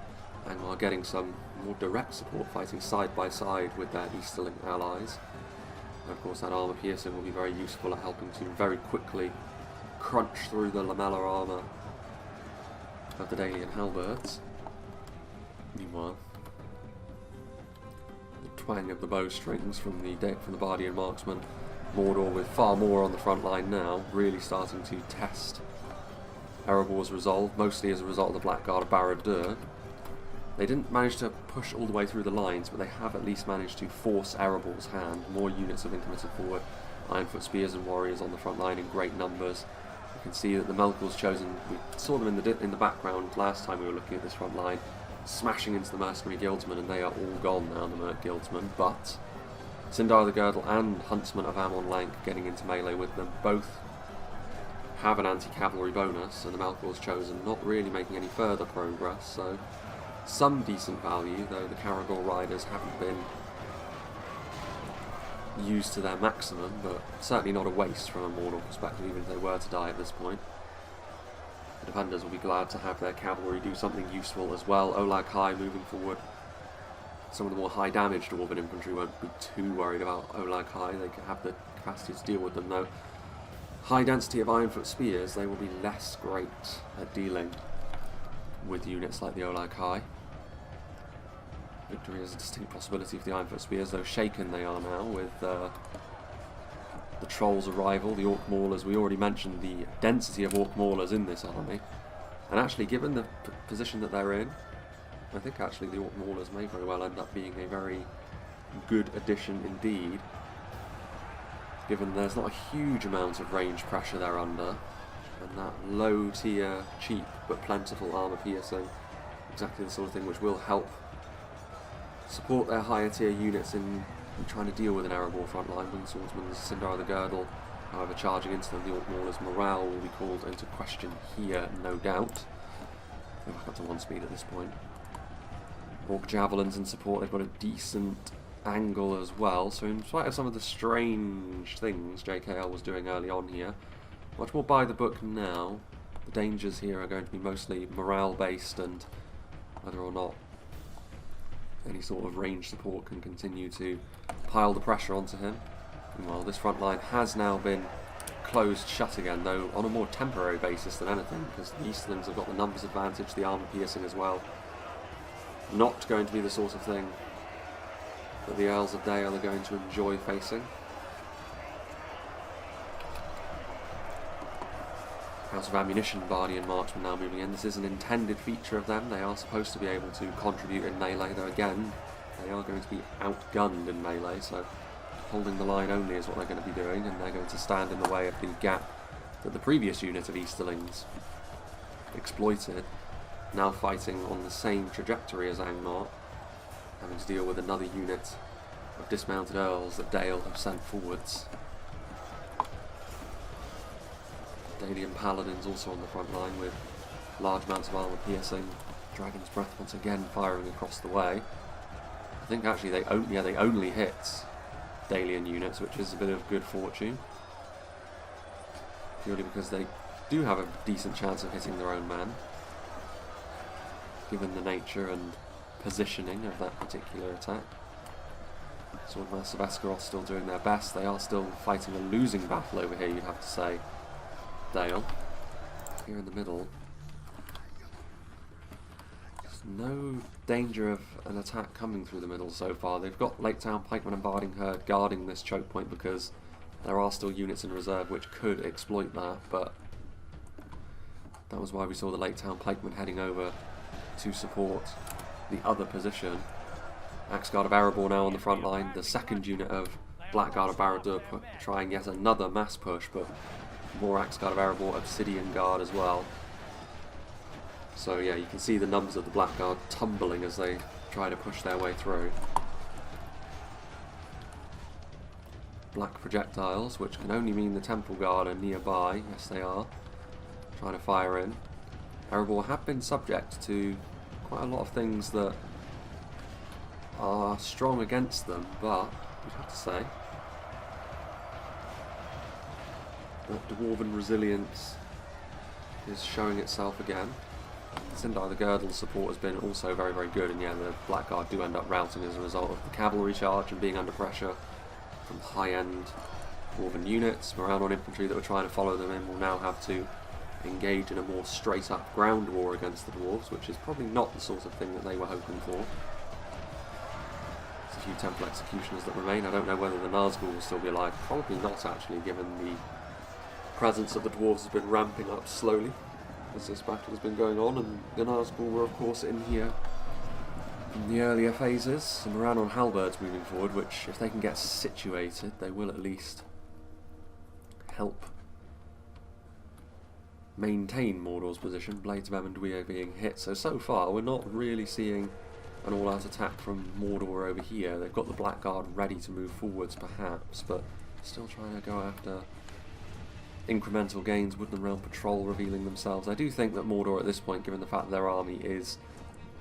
Angmar getting some more direct support, fighting side by side with their Easterling allies. And of course that armour piercing will be very useful at helping to very quickly crunch through the lamellar armour of the Dalian halberds. Meanwhile, the twang of the bowstrings from the Bardian marksman, Mordor with far more on the front line now, really starting to test Erebor's resolve, mostly as a result of the Blackguard of Barad-dûr. They didn't manage to push all the way through the lines, but they have at least managed to force Erebor's hand. More units have been committed forward. Ironfoot Spears and Warriors on the front line in great numbers. You can see that the Melkor's chosen, we saw them in the background last time we were looking at this front line, smashing into the Mercenary Guildsmen, and they are all gone now, the Merc Guildsmen, but Sindar the Girdle and Huntsman of Amon Lank getting into melee with them, both have an anti-cavalry bonus, and the Melkor's chosen, not really making any further progress, so some decent value, though the Caragor riders haven't been used to their maximum, but certainly not a waste from a Mordor perspective, even if they were to die at this point. The defenders will be glad to have their cavalry do something useful as well. Olag High moving forward. Some of the more high damage Dwarven infantry won't be too worried about Olag High. They have the capacity to deal with them, though. High density of Ironfoot spears, they will be less great at dealing with units like the Olag High. Victory is a distinct possibility for the Ironfoot spears, though shaken they are now with the Trolls' arrival, the Orc Maulers. We already mentioned the density of Orc Maulers in this army, and actually given the position that they're in, I think actually the Orc Maulers may very well end up being a very good addition indeed, given there's not a huge amount of range pressure they're under, and that low tier, cheap but plentiful armour piercing, exactly the sort of thing which will help support their higher tier units in trying to deal with an Erebor frontline. Winged Swordsmen, Sindar the Girdle, however, charging into them, the Orc Maulers' morale will be called into question here, no doubt. They're back up to 1 speed at this point. Orc Javelins in support, they've got a decent angle as well, so in spite of some of the strange things JKL was doing early on here, much more by the book now. The dangers here are going to be mostly morale based, and whether or not any sort of range support can continue to pile the pressure onto him. Meanwhile, this front line has now been closed shut again, though on a more temporary basis than anything, because the Easterlings have got the numbers advantage, the armour piercing as well. Not going to be the sort of thing that the Earls of Dale are going to enjoy facing. House of Ammunition, Bardian Marchmen now moving in. This is an intended feature of them. They are supposed to be able to contribute in melee, though again, they are going to be outgunned in melee, so holding the line only is what they're going to be doing, and they're going to stand in the way of the gap that the previous unit of Easterlings exploited, now fighting on the same trajectory as Angmar, having to deal with another unit of dismounted Earls that Dale have sent forwards. Dalian Paladins also on the front line with large amounts of armour piercing. Dragon's Breath once again firing across the way. I think actually they only hit Dalian units, which is a bit of good fortune, purely because they do have a decent chance of hitting their own man, given the nature and positioning of that particular attack. Swordmaster of Esgaroth still doing their best. They are still fighting a losing battle over here, you'd have to say, Dale. Here in the middle, there's no danger of an attack coming through the middle so far. They've got Lake Town Pikemen and Barding Herd guarding this choke point because there are still units in reserve which could exploit that, but that was why we saw the Lake Town Pikemen heading over to support the other position. Axguard of Erebor now on the front line. The second unit of Blackguard of Barad-dûr trying yet another mass push, but more Axguard of Erebor, Obsidian Guard as well. So yeah, you can see the numbers of the Blackguard tumbling as they try to push their way through. Black projectiles, which can only mean the Temple Guard are nearby. Yes, they are. Trying to fire in. Erebor have been subject to quite a lot of things that are strong against them, but you'd have to say that Dwarven resilience is showing itself again. Sindar the Girdle's support has been also very, very good, and yeah, the Blackguard do end up routing as a result of the cavalry charge and being under pressure from high-end Dwarven units. Moran infantry that were trying to follow them in will now have to engage in a more straight-up ground war against the Dwarves, which is probably not the sort of thing that they were hoping for. There's a few Temple Executioners that remain. I don't know whether the Nazgûl will still be alive. Probably not, actually, given the presence of the Dwarves has been ramping up slowly as this battle has been going on, and the Nazgûl were, of course, in here in the earlier phases. Some Moran halberds moving forward, which, if they can get situated, they will at least help maintain Mordor's position. Blades of Amenduia being hit, so far we're not really seeing an all-out attack from Mordor over here. They've got the Blackguard ready to move forwards perhaps, but still trying to go after incremental gains, Woodland Realm Patrol revealing themselves. I do think that Mordor at this point, given the fact that their army is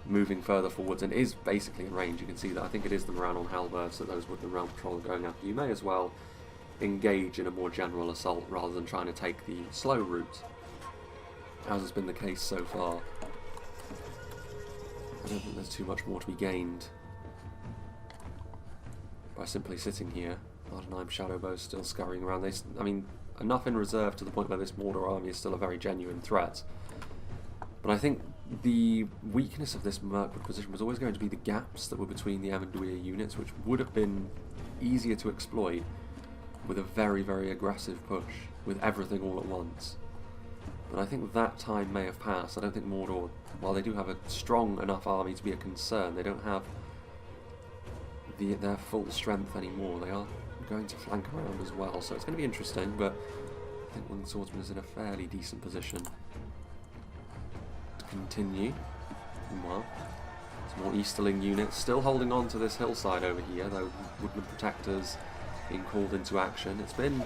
moving further forwards and is basically in range, you can see that I think it is the Rhûn on halberds that those Woodland Realm Patrol are going after. You may as well engage in a more general assault rather than trying to take the slow route, as has been the case so far. I don't think there's too much more to be gained by simply sitting here. Ardenheim Shadowbow still scurrying around. I mean, enough in reserve to the point where this Mordor army is still a very genuine threat. But I think the weakness of this Mirkwood position was always going to be the gaps that were between the Avenduir units, which would have been easier to exploit with a very, very aggressive push, with everything all at once. But I think that time may have passed. I don't think Mordor, while they do have a strong enough army to be a concern, they don't have their full strength anymore. They are going to flank around as well, so it's going to be interesting, but I think Winged Swordsman is in a fairly decent position to continue. Meanwhile, some more Easterling units still holding on to this hillside over here, though Woodland Protectors being called into action. It's been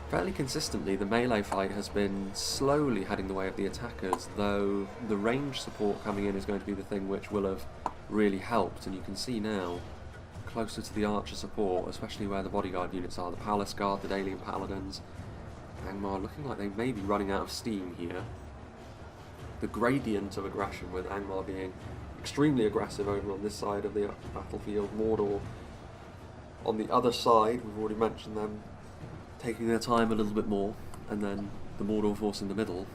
fairly consistently, the melee fight has been slowly heading the way of the attackers, though the range support coming in is going to be the thing which will have really helped, and you can see now closer to the archer support, especially where the bodyguard units are, the Palace Guard, the Dalian Paladins. Angmar looking like they may be running out of steam here. The gradient of aggression, with Angmar being extremely aggressive over on this side of the battlefield, Mordor on the other side, we've already mentioned them taking their time a little bit more, and then the Mordor force in the middle,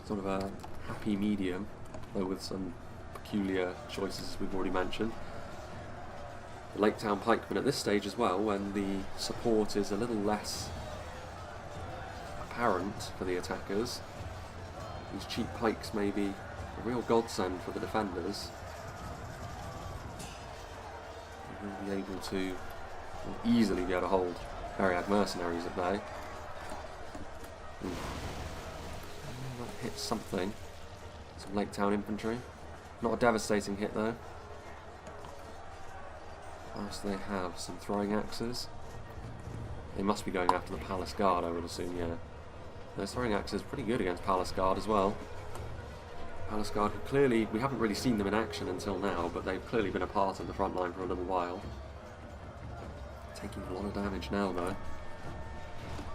sort of a happy medium, though with some peculiar choices as we've already mentioned. The Lake Town Pikemen at this stage as well, when the support is a little less apparent for the attackers. These cheap pikes may be a real godsend for the defenders. They will be able to easily be able to hold Variag mercenaries at bay. That hits something. Some Lake Town infantry. Not a devastating hit though. What else do they have? Some throwing axes. They must be going after the Palace Guard, I would assume, yeah. Those throwing axes are pretty good against Palace Guard as well. Palace Guard, who clearly, we haven't really seen them in action until now, but they've clearly been a part of the front line for a little while. Taking a lot of damage now though.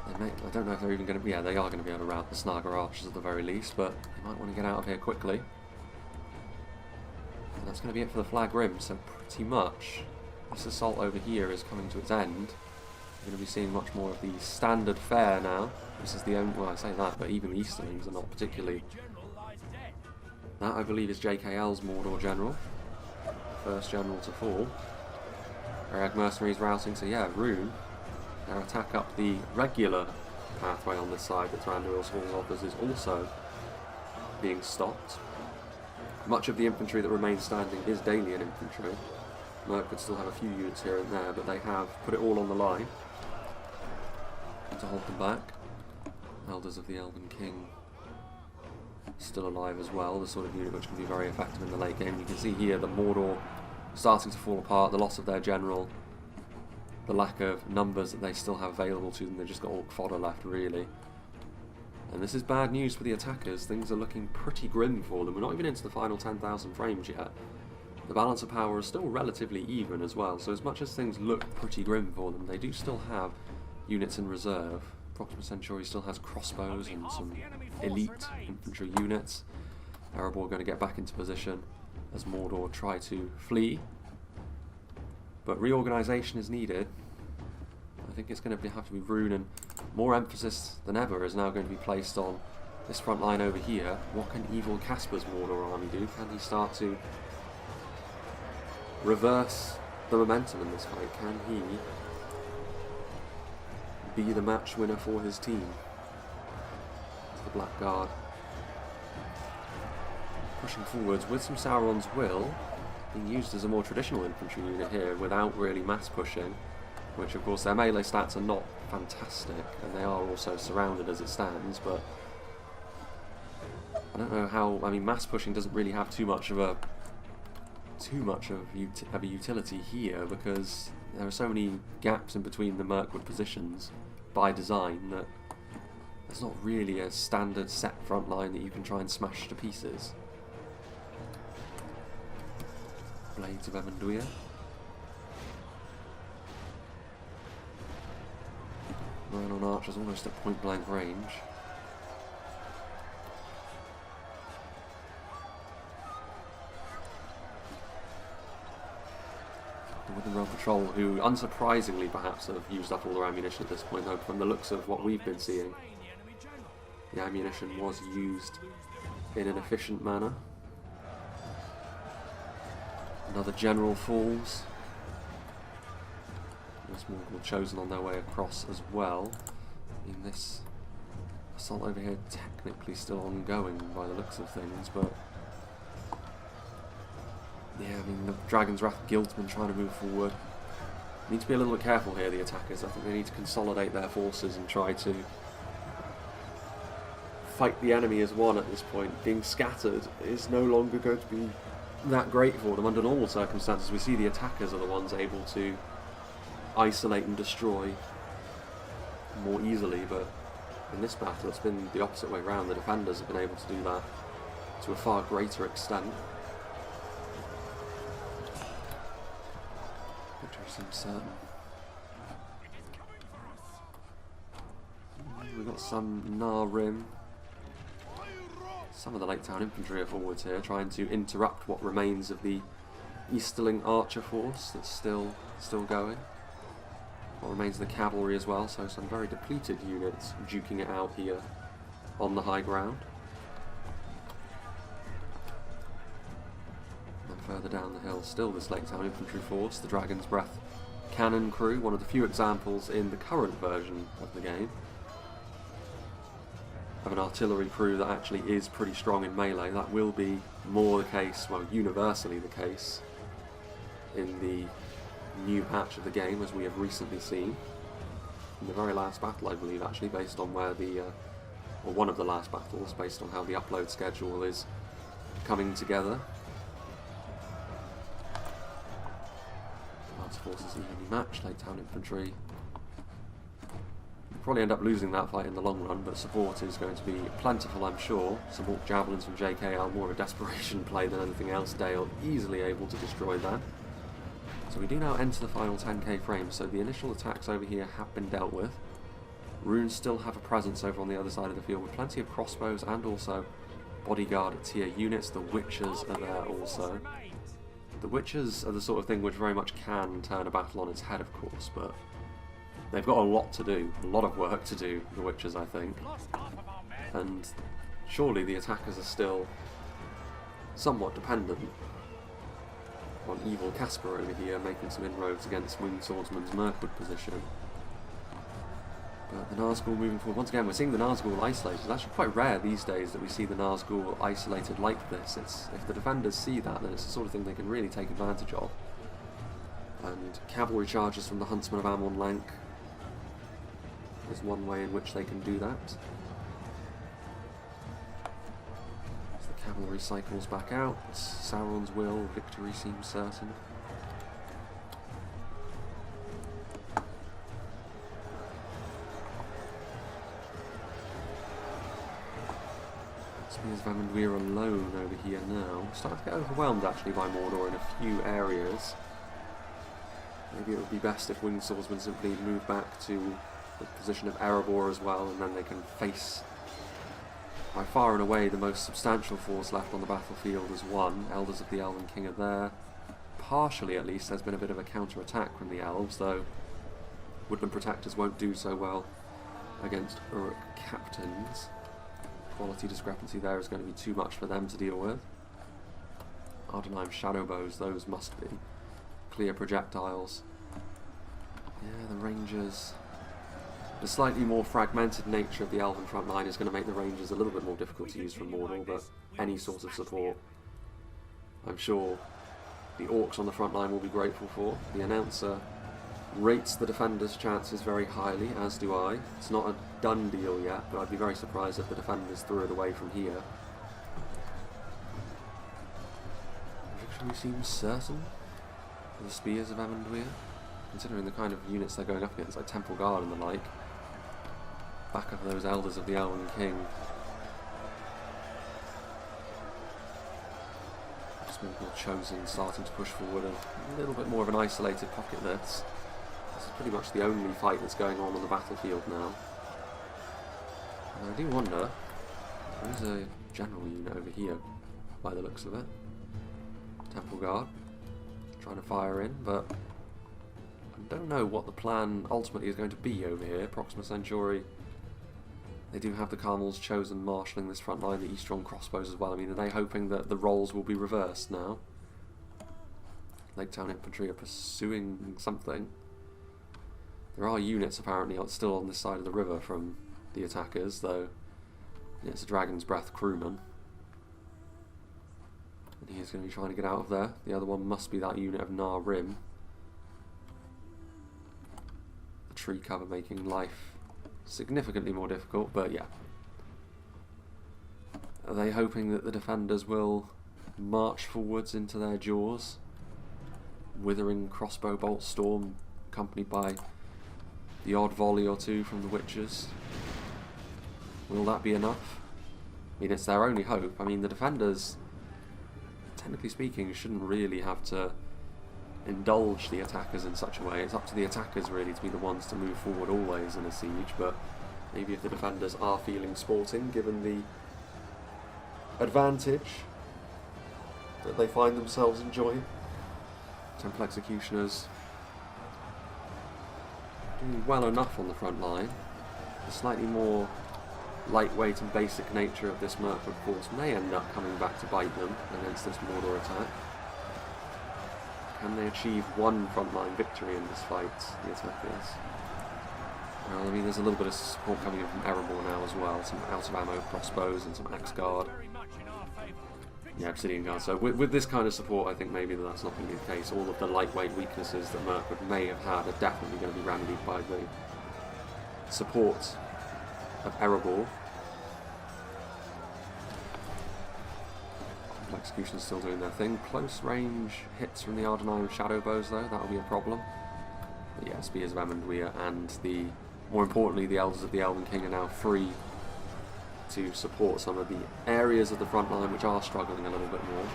I don't know if they're even going to, yeah, they are going to be able to rout the Snagar archers at the very least, but they might want to get out of here quickly. And that's going to be it for the Flag Rim, so pretty much this assault over here is coming to its end. We're going to be seeing much more of the standard fare now. This is the only, well I say that, but even the Easterlings are not particularly. That I believe is JKL's Mordor General. First General to fall. Variag mercenaries routing, so yeah, Rhûn. Their attack up the regular pathway on this side that THRANDUILS Hall offers is also being stopped. Much of the infantry that remains standing is Dalian infantry. Mirkwood still have a few units here and there, but they have put it all on the line to hold them back. Elders of the Elvenking still alive as well, the sort of unit which can be very effective in the late game. You can see here the Mordor starting to fall apart, the loss of their general, the lack of numbers that they still have available to them. They've just got orc fodder left, really. And this is bad news for the attackers. Things are looking pretty grim for them. We're not even into the final 10,000 frames yet. The balance of power is still relatively even as well, so as much as things look pretty grim for them, they do still have units in reserve. Proxima Centauri still has crossbows and some elite infantry units. Erebor going to get back into position as Mordor try to flee. But reorganisation is needed. I think it's going to have to be Rhûn, and more emphasis than ever is now going to be placed on this front line over here. What can evil Casper's Mordor army do? Can he start to reverse the momentum in this fight? Can he be the match winner for his team? It's the Black Guard pushing forwards with some Sauron's Will, being used as a more traditional infantry unit here without really mass pushing, which of course their melee stats are not fantastic, and they are also surrounded as it stands, but I don't know how, I mean, mass pushing doesn't really have too much of a utility here, because there are so many gaps in between the Mirkwood positions by design that there's not really a standard set front line that you can try and smash to pieces. Blades of Evenduir. Rhûn on archers almost at point blank range. The Wooden Realm Patrol, who unsurprisingly perhaps have used up all their ammunition at this point, though from the looks of what we've been seeing, the ammunition was used in an efficient manner. Another general falls. There's more chosen on their way across as well. I mean, this assault over here technically still ongoing by the looks of things, but yeah, I mean, the Dragon's Wrath Guildsmen trying to move forward. Need to be a little bit careful here, the attackers. I think they need to consolidate their forces and try to fight the enemy as one at this point. Being scattered is no longer going to be that great for them under normal circumstances. We see the attackers are the ones able to isolate and destroy more easily, but in this battle it's been the opposite way around. The defenders have been able to do that to a far greater extent. Victory seems certain. We've got some Rhûn. Some of the Lake Town infantry are forwards here, trying to interrupt what remains of the Easterling archer force that's still going. What remains of the cavalry as well, so some very depleted units duking it out here on the high ground. And further down the hill, still this Lake Town infantry force, the Dragon's Breath cannon crew, one of the few examples in the current version of the game of an artillery crew that actually is pretty strong in melee. That will be more the case, well, universally the case, in the new patch of the game, as we have recently seen. In the very last battle, I believe, actually, based on where the, or one of the last battles, based on how the upload schedule is coming together. Lance forces evenly matched, Lake Town infantry. Probably end up losing that fight in the long run, but support is going to be plentiful, I'm sure. Some Orc Javelins from JK are more of a desperation play than anything else. Dale easily able to destroy that. So we do now enter the final 10k frame, so the initial attacks over here have been dealt with. Rhûn still have a presence over on the other side of the field with plenty of crossbows and also bodyguard tier units. The Witchers are there also. The Witchers are the sort of thing which very much can turn a battle on its head, of course, but they've got a lot to do, a lot of work to do, the Witchers, I think. And surely the attackers are still somewhat dependent on Evil Caspar over here, making some inroads against Winged Swordsman's Mirkwood position. But the Nazgul moving forward. Once again, we're seeing the Nazgul isolated. It's actually quite rare these days that we see the Nazgul isolated like this. If the defenders see that, then it's the sort of thing they can really take advantage of. And cavalry charges from the Huntsman of Amon Lank is one way in which they can do that. As the cavalry cycles back out, Sauron's will, victory seems certain. Spears of Evenduir alone over here now. Starting to get overwhelmed actually by Mordor in a few areas. Maybe it would be best if Winged Swordsmen simply move back to the position of Erebor as well, and then they can face, by far and away, the most substantial force left on the battlefield as one. Elders of the Elvenking are there. Partially, at least, there's been a bit of a counter-attack from the Elves, though Woodland Protectors won't do so well against Uruk Captains. Quality discrepancy there is going to be too much for them to deal with. Ardenheim Shadow Bows, those must be clear projectiles. Yeah, the Rangers. The slightly more fragmented nature of the Elven front line is going to make the Rangers a little bit more difficult to use from Mordor, but any sort of support, I'm sure the Orcs on the front line will be grateful for. The announcer rates the defenders' chances very highly, as do I. It's not a done deal yet, but I'd be very surprised if the defenders threw it away from here. Victory seems certain for the Spears of Evenduir, considering the kind of units they're going up against, like Temple Guard and the like. back up those Elders of the Elven King. Mordor Chosen starting to push forward, and a little bit more of an isolated pocket this. This is pretty much the only fight that's going on the battlefield now. And I do wonder, there is a general unit over here, by the looks of it. Temple Guard, trying to fire in, but I don't know what the plan ultimately is going to be over here. Proxima Centauri, they do have the Carmel's Chosen marshalling this front line, the Eastron crossbows as well. I mean, are they hoping that the roles will be reversed now? Lake Town Infantry are pursuing something. There are units apparently still on this side of the river from the attackers, though yeah, it's a Dragon's Breath crewman. And he's going to be trying to get out of there. The other one must be that unit of Nar Rim. The tree cover making life significantly more difficult, but yeah. Are they hoping that the defenders will march forwards into their jaws? Withering crossbow bolt storm accompanied by the odd volley or two from the Witchers. Will that be enough? I mean, it's their only hope. I mean, the defenders, technically speaking, shouldn't really have to indulge the attackers in such a way. It's up to the attackers really to be the ones to move forward always in a siege, but maybe if the defenders are feeling sporting, given the advantage that they find themselves enjoying. Temple Executioners doing well enough on the front line. The slightly more lightweight and basic nature of this Mirkwood force may end up coming back to bite them against this Mordor attack. Can they achieve one frontline victory in this fight, the attackers? Well, I mean, there's a little bit of support coming in from Erebor now as well. Some out-of-ammo crossbows and some Axe Guard. Yeah, Obsidian Guard. So with this kind of support, I think maybe that's not going to be the case. All of the lightweight weaknesses that Mirkwood may have had are definitely going to be remedied by the support of Erebor. Execution's still doing their thing. Close range hits from the Ardenheim Shadow Bows though, that'll be a problem. But yeah, Spears of Emondwyr and more importantly, the Elders of the Elven King are now free to support some of the areas of the front line which are struggling a little bit more.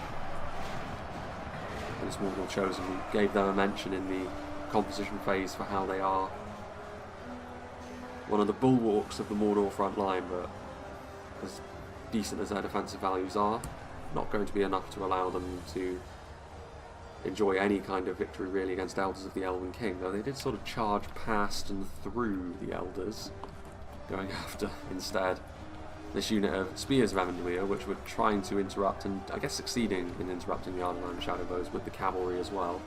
And this Mordor Chosen, we gave them a mention in the composition phase for how they are one of the bulwarks of the Mordor front line, but as decent as their defensive values are, not going to be enough to allow them to enjoy any kind of victory really against Elders of the Elven King, though they did sort of charge past and through the Elders, going after instead this unit of Spears of Emondwyr, which were trying to interrupt and I guess succeeding in interrupting the Ardenheim Shadowbows with the cavalry as well.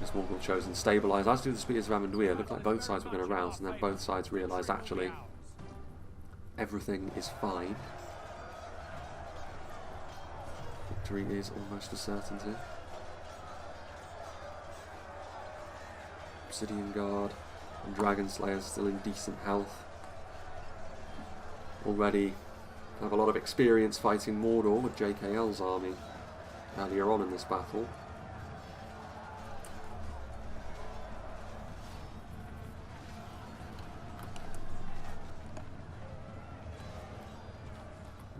This Mordor Chosen stabilised, as do the Spears of Emondwyr. It looked like both sides were going to rouse, and then both sides realised actually everything is fine. Victory is almost a certainty. Obsidian Guard and Dragon Slayer still in decent health. Already have a lot of experience fighting Mordor with JKL's army earlier on in this battle.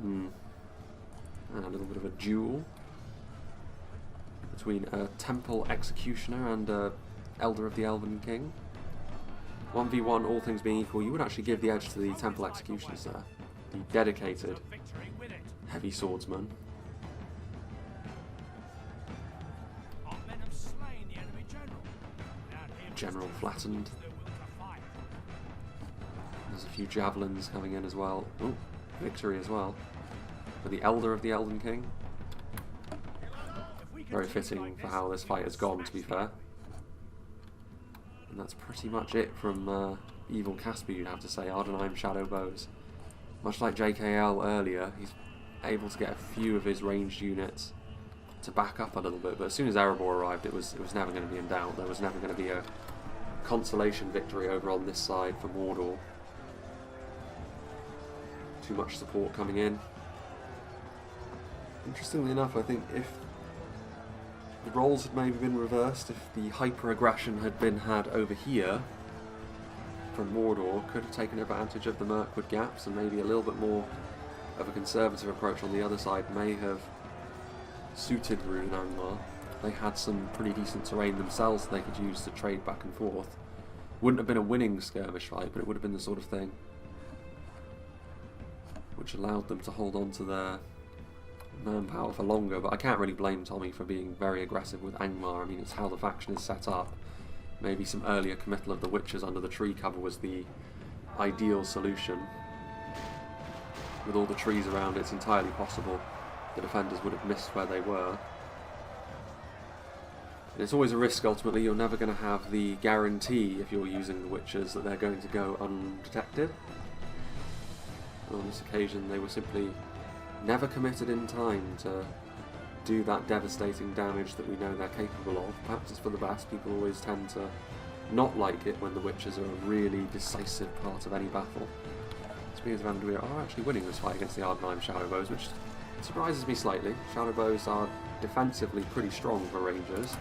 And a little bit of a duel between a Temple Executioner and a Elder of the Elven King. 1v1, all things being equal, you would actually give the edge to the Temple Executioners there. The dedicated heavy swordsman. General flattened. There's a few javelins coming in as well. Ooh, victory as well for the Elder of the Elven King. Very fitting for how this fight has gone, to be fair. And that's pretty much it from Evil Caspar, you'd have to say. Ardenheim Shadow Bows. Much like JKL earlier, he's able to get a few of his ranged units to back up a little bit, but as soon as Erebor arrived, it was never going to be in doubt. There was never going to be a consolation victory over on this side for Mordor. Too much support coming in. Interestingly enough, I think if the roles had maybe been reversed, if the hyper-aggression had been had over here, from Mordor could have taken advantage of the Mirkwood gaps, and maybe a little bit more of a conservative approach on the other side may have suited Rhûn and Angmar. They had some pretty decent terrain themselves they could use to trade back and forth. Wouldn't have been a winning skirmish fight, but it would have been the sort of thing which allowed them to hold on to their manpower for longer. But I can't really blame Tommy for being very aggressive with Angmar. I mean, it's how the faction is set up. Maybe some earlier committal of the Witches under the tree cover was the ideal solution. With all the trees around, it's entirely possible the defenders would have missed where they were. And it's always a risk, ultimately. You're never going to have the guarantee, if you're using the Witches, that they're going to go undetected. And on this occasion, they were simply never committed in time to do that devastating damage that we know they're capable of. Perhaps it's for the best. People always tend to not like it when the Witches are a really decisive part of any battle. Spears of Anduin are actually winning this fight against the Ardnheim Shadowbows, which surprises me slightly. Shadowbows are defensively pretty strong for Rangers.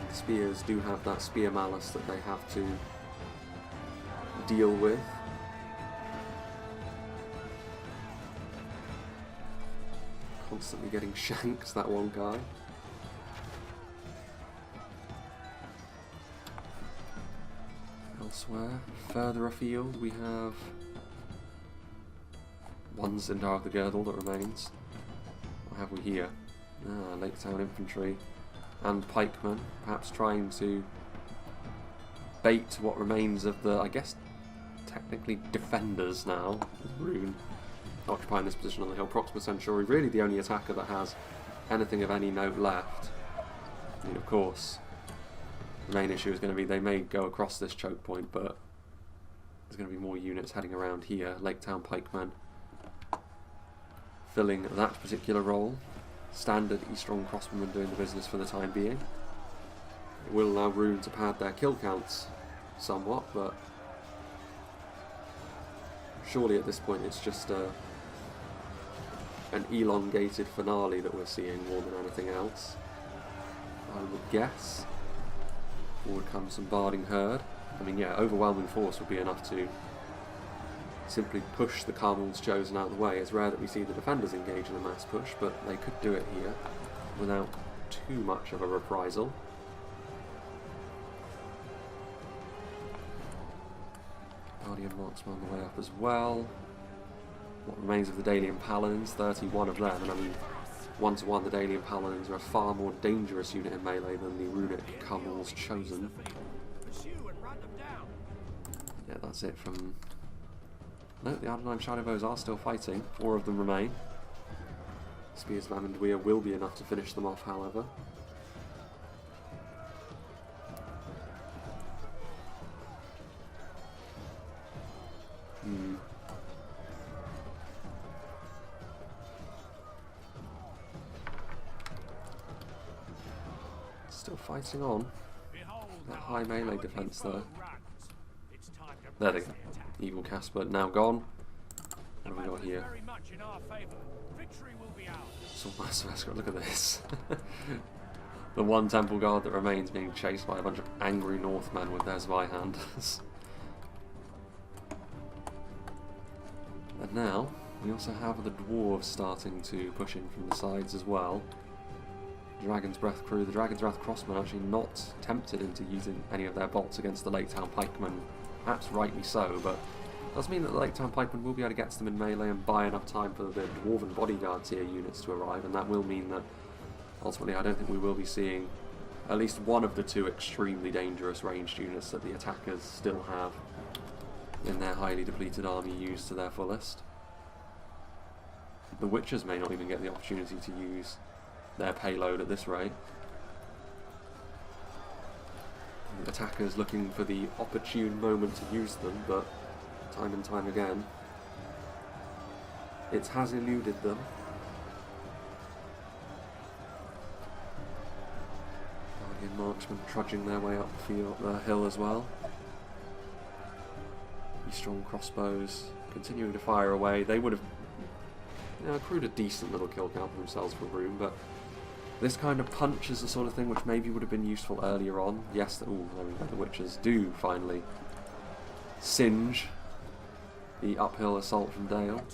The Spears do have that spear malice that they have to deal with. Constantly getting shanked, that one guy. Elsewhere, further afield, we have one Zindar of the Girdle that remains. What have we here? Lake Town Infantry and Pikemen, perhaps trying to bait what remains of the, I guess, technically defenders now, Rhûn occupying this position on the hill. Proxima Centauri, really the only attacker that has anything of any note left. I mean, of course, the main issue is going to be they may go across this choke point, but there's going to be more units heading around here. Lake Town Pikemen filling that particular role. Standard Eastron Crossbowmen doing the business for the time being. It will allow Rhûn to pad their kill counts somewhat, but surely at this point it's just an elongated finale that we're seeing more than anything else, I would guess. Forward comes some Barding Herd. I mean, yeah, overwhelming force would be enough to simply push the Carmel's Chosen out of the way. It's rare that we see the defenders engage in a mass push, but they could do it here without too much of a reprisal. Guardian Marksman on the way up as well. What remains of the Dalian Paladins, 31 of them, and I mean, 1-to-1 the Dalian Paladins are a far more dangerous unit in melee than the Runic Carmel's Chosen. Yeah, that's it from... No, the Ardnheim Shadowbows are still fighting. 4 of them remain. Spears of Anduin will be enough to finish them off, however. Still fighting on. That high melee defense there. There they go. Evil Casper now gone. What have we got here? Sword Master Escort, look at this. The one temple guard that remains being chased by a bunch of angry Northmen with their Zweihanders. And now, we also have the Dwarves starting to push in from the sides as well. Dragon's Breath crew, the Dragon's Wrath Crossmen actually not tempted into using any of their bolts against the Lake Town Pikemen. Perhaps rightly so, but it does mean that the Lake Town Pikemen will be able to get to them in melee and buy enough time for the Dwarven bodyguard tier units to arrive, and that will mean that ultimately I don't think we will be seeing at least one of the 2 extremely dangerous ranged units that the attackers still have in their highly depleted army used to their fullest. The Witchers may not even get the opportunity to use their payload at this rate. The attackers looking for the opportune moment to use them, but time and time again it has eluded them. Guardian Marksmen trudging their way up the hill as well. These strong crossbows continuing to fire away. They would have accrued a decent little kill count for themselves for Rhûn, but this kind of punch is the sort of thing which maybe would have been useful earlier on. Yes, there we go, the Witchers do finally singe the uphill assault from Dale.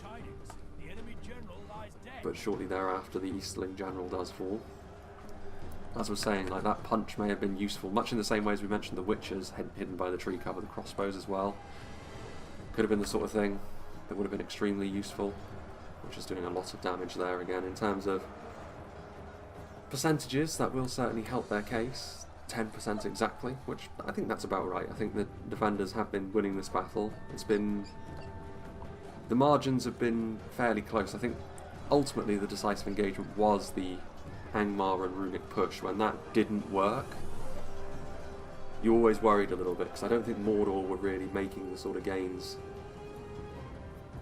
But shortly thereafter the Easterling general does fall. As I was saying, like, that punch may have been useful, much in the same way as we mentioned the witches hidden by the tree cover, the crossbows as well. Could have been the sort of thing that would have been extremely useful, which is doing a lot of damage there again. In terms of percentages, that will certainly help their case. 10% exactly, which I think that's about right. I think the defenders have been winning this battle. It's been... the margins have been fairly close. I think ultimately the decisive engagement was the Angmar and runic push. When that didn't work, you always worried a little bit, because I don't think Mordor were really making the sort of gains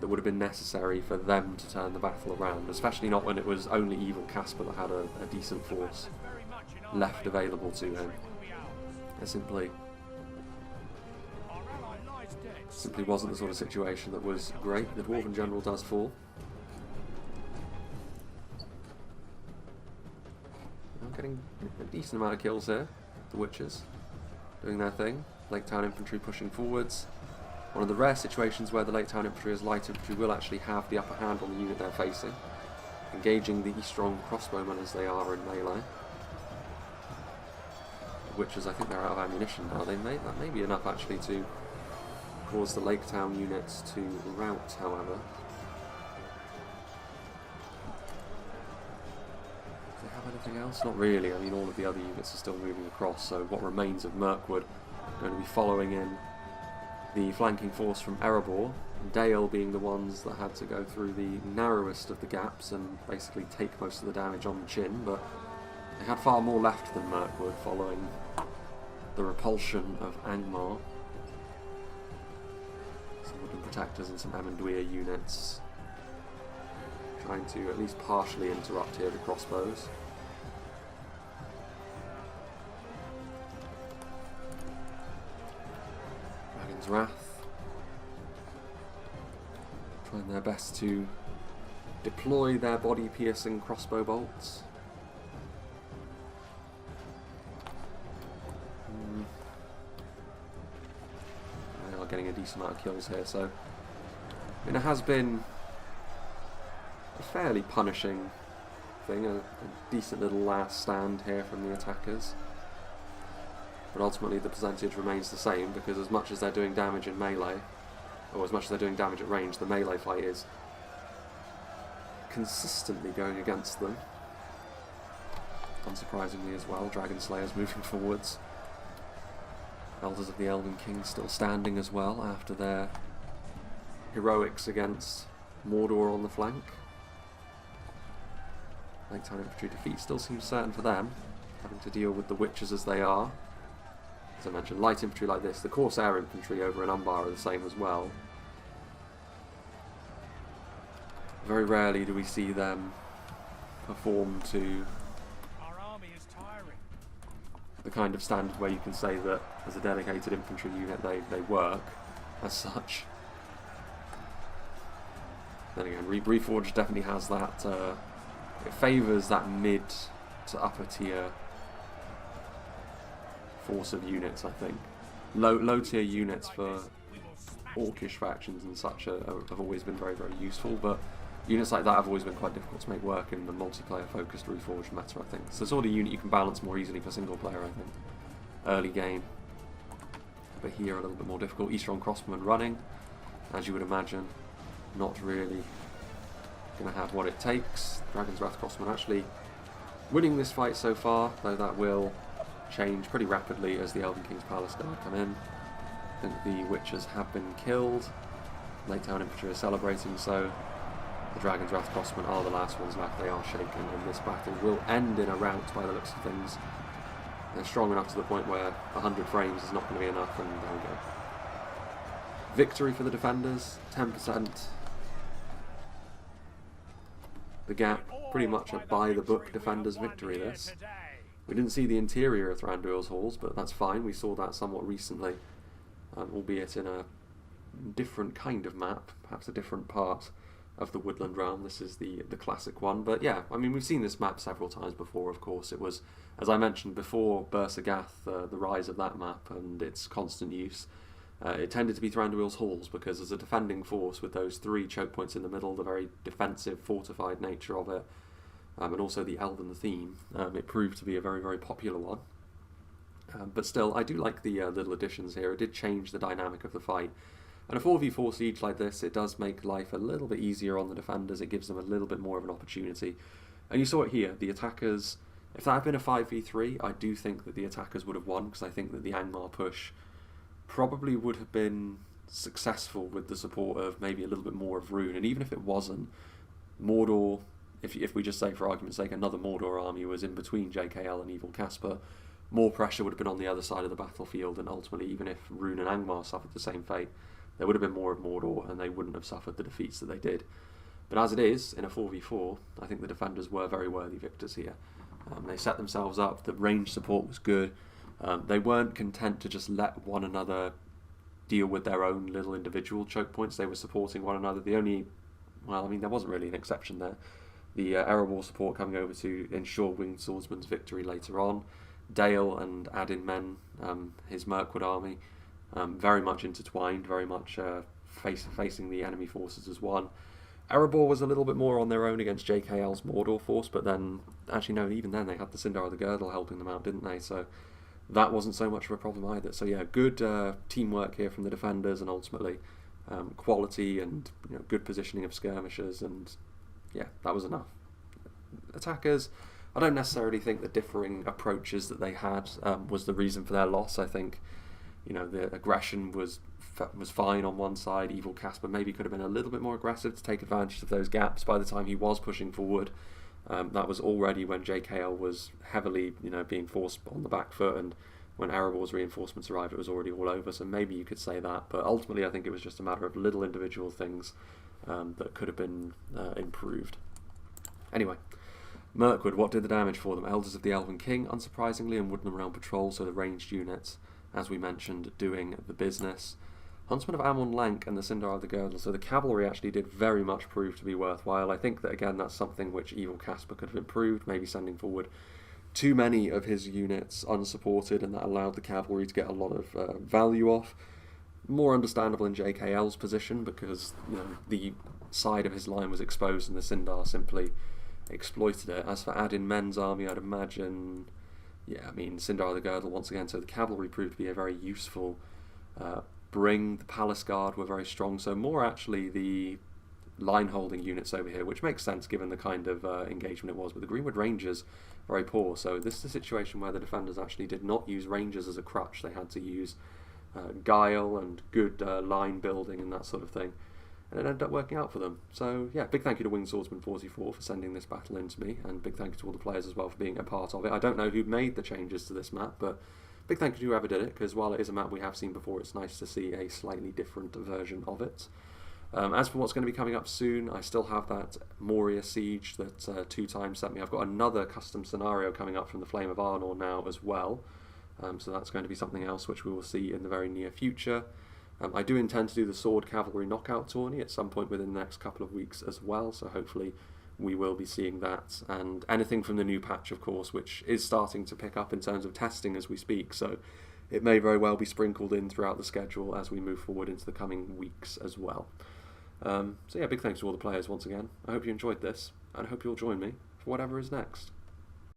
that would have been necessary for them to turn the battle around, especially not when it was only evil Caspar that had a decent force left available to him. It simply wasn't the sort of situation that was great. The Dwarven general does fall. I'm getting a decent amount of kills here. The witches doing their thing. Lake Town infantry pushing forwards. One of the rare situations where the Lake Town infantry as light infantry will actually have the upper hand on the unit they're facing, engaging the strong crossbowmen as they are in melee. The witches, I think they're out of ammunition now. That may be enough actually to cause the Lake Town units to rout, however. Do they have anything else? Not really. I mean, all of the other units are still moving across, so what remains of Mirkwood are going to be following in the flanking force from Erebor, Dale being the ones that had to go through the narrowest of the gaps and basically take most of the damage on the chin, but they had far more left than Mirkwood following the repulsion of Angmar. Some wooden protectors and some Amenduir units trying to at least partially interrupt here the crossbows. Dragon's Wrath trying their best to deploy their body-piercing crossbow bolts. They are getting a decent amount of kills here, so I mean, it has been a fairly punishing thing, a decent little last stand here from the attackers. But ultimately the percentage remains the same, because as much as they're doing damage in melee, or as much as they're doing damage at range, the melee fight is consistently going against them. Unsurprisingly as well, Dragon Slayers moving forwards. Elders of the ELVENKING still standing as well after their heroics against Mordor on the flank. Lake Town infantry defeat still seems certain for them, having to deal with the witches as they are. As I mentioned, light infantry like this, the Corsair infantry over in Umbar are the same as well. Very rarely do we see them perform to the kind of standard where you can say that as a dedicated infantry unit they work as such. Then again, Reforged definitely has that, it favours that mid to upper tier force of units, I think. Low tier units for orcish factions and such have always been very, very useful, but units like that have always been quite difficult to make work in the multiplayer focused Reforged meta, I think. It's the sort of unit you can balance more easily for single player, I think. Early game. But here a little bit more difficult. Eastron Crossbowmen running, as you would imagine. Not really going to have what it takes. Dragon's Wrath Crossbowmen actually winning this fight so far, though that will change pretty rapidly as the ELVENKING's Palace Guard come in. I think the witches have been killed. Lake Town infantry are celebrating, so the Dragon's Wrath Crossbowmen are the last ones left. They are shaken, and this battle will end in a rout by the looks of things. They're strong enough to the point where 100 frames is not going to be enough, and there we go. Victory for the defenders, 10%. The gap, pretty much a by-the-book defenders victory this. We didn't see the interior of Thranduil's halls, but that's fine. We saw that somewhat recently, albeit in a different kind of map, perhaps a different part of the Woodland Realm. This is the classic one, but yeah, I mean, we've seen this map several times before, of course. It was, as I mentioned before, Bursagath, the rise of that map and its constant use. it tended to be Thranduil's halls, because as a defending force with those 3 choke points in the middle, the very defensive, fortified nature of it, and also the elven theme, it proved to be a very, very popular one. But still, I do like the little additions here. It did change the dynamic of the fight. And a 4v4 siege like this, it does make life a little bit easier on the defenders. It gives them a little bit more of an opportunity. And you saw it here. The attackers, if that had been a 5v3, I do think that the attackers would have won, because I think that the Angmar push probably would have been successful with the support of maybe a little bit more of Rhûn. And even if it wasn't, Mordor, if we just say for argument's sake another Mordor army was in between JKL and Evil Caspar, more pressure would have been on the other side of the battlefield, and ultimately, even if Rhûn and Angmar suffered the same fate, there would have been more of Mordor, and they wouldn't have suffered the defeats that they did. But as it is, in a 4v4, I think the defenders were very worthy victors here. They set themselves up, the range support was good, they weren't content to just let one another deal with their own little individual choke points, they were supporting one another. The only, well, I mean, there wasn't really an exception there. The Erebor support coming over to ensure Winged Swordsman's victory later on. Dale and Adin Men, his Mirkwood army, very much intertwined, very much facing the enemy forces as one. Erebor was a little bit more on their own against JKL's Mordor force, but then, actually no, even then they had the Sindar of the Girdle helping them out, didn't they? So that wasn't so much of a problem either. So yeah, good teamwork here from the defenders, and ultimately quality and good positioning of skirmishers, and yeah, that was enough. Attackers, I don't necessarily think the differing approaches that they had was the reason for their loss. I think, the aggression was fine on one side. Evil Caspar maybe could have been a little bit more aggressive to take advantage of those gaps by the time he was pushing forward. That was already when JKL was heavily, being forced on the back foot, and when Erebor's reinforcements arrived, it was already all over. So maybe you could say that, but ultimately I think it was just a matter of little individual things that could have been improved. Anyway. Mirkwood, what did the damage for them? Elders of the Elvenking, unsurprisingly, and Woodland Realm Patrol, so the ranged units, as we mentioned, doing the business. Huntsmen of Amon Lank and the Sindar of the Girdle, so the cavalry actually did very much prove to be worthwhile. I think that, again, that's something which Evil Caspar could have improved, maybe sending forward too many of his units unsupported, and that allowed the cavalry to get a lot of value off. More understandable in JKL's position, because the side of his line was exposed and the Sindar simply exploited it. As for Adin Men's army, I'd imagine, Sindar of the Girdle once again, so the cavalry proved to be a very useful bring. The Palace Guard were very strong, so more actually the line holding units over here, which makes sense given the kind of engagement it was. But the Greenwood Rangers, very poor, so this is a situation where the defenders actually did not use Rangers as a crutch. They had to use guile and good line building and that sort of thing. And it ended up working out for them. So yeah, big thank you to Winged Swordsman 44 for sending this battle in to me, and big thank you to all the players as well for being a part of it. I don't know who made the changes to this map, but big thank you to whoever did it, because while it is a map we have seen before, it's nice to see a slightly different version of it. As for what's going to be coming up soon, I still have that Moria siege that 2 times sent me. I've got another custom scenario coming up from the Flame of Arnor now as well, so that's going to be something else which we will see in the very near future. I do intend to do the Sword Cavalry Knockout tourney at some point within the next couple of weeks as well, so hopefully we will be seeing that, and anything from the new patch, of course, which is starting to pick up in terms of testing as we speak, so it may very well be sprinkled in throughout the schedule as we move forward into the coming weeks as well. So yeah, big thanks to all the players once again. I hope you enjoyed this, and I hope you'll join me for whatever is next.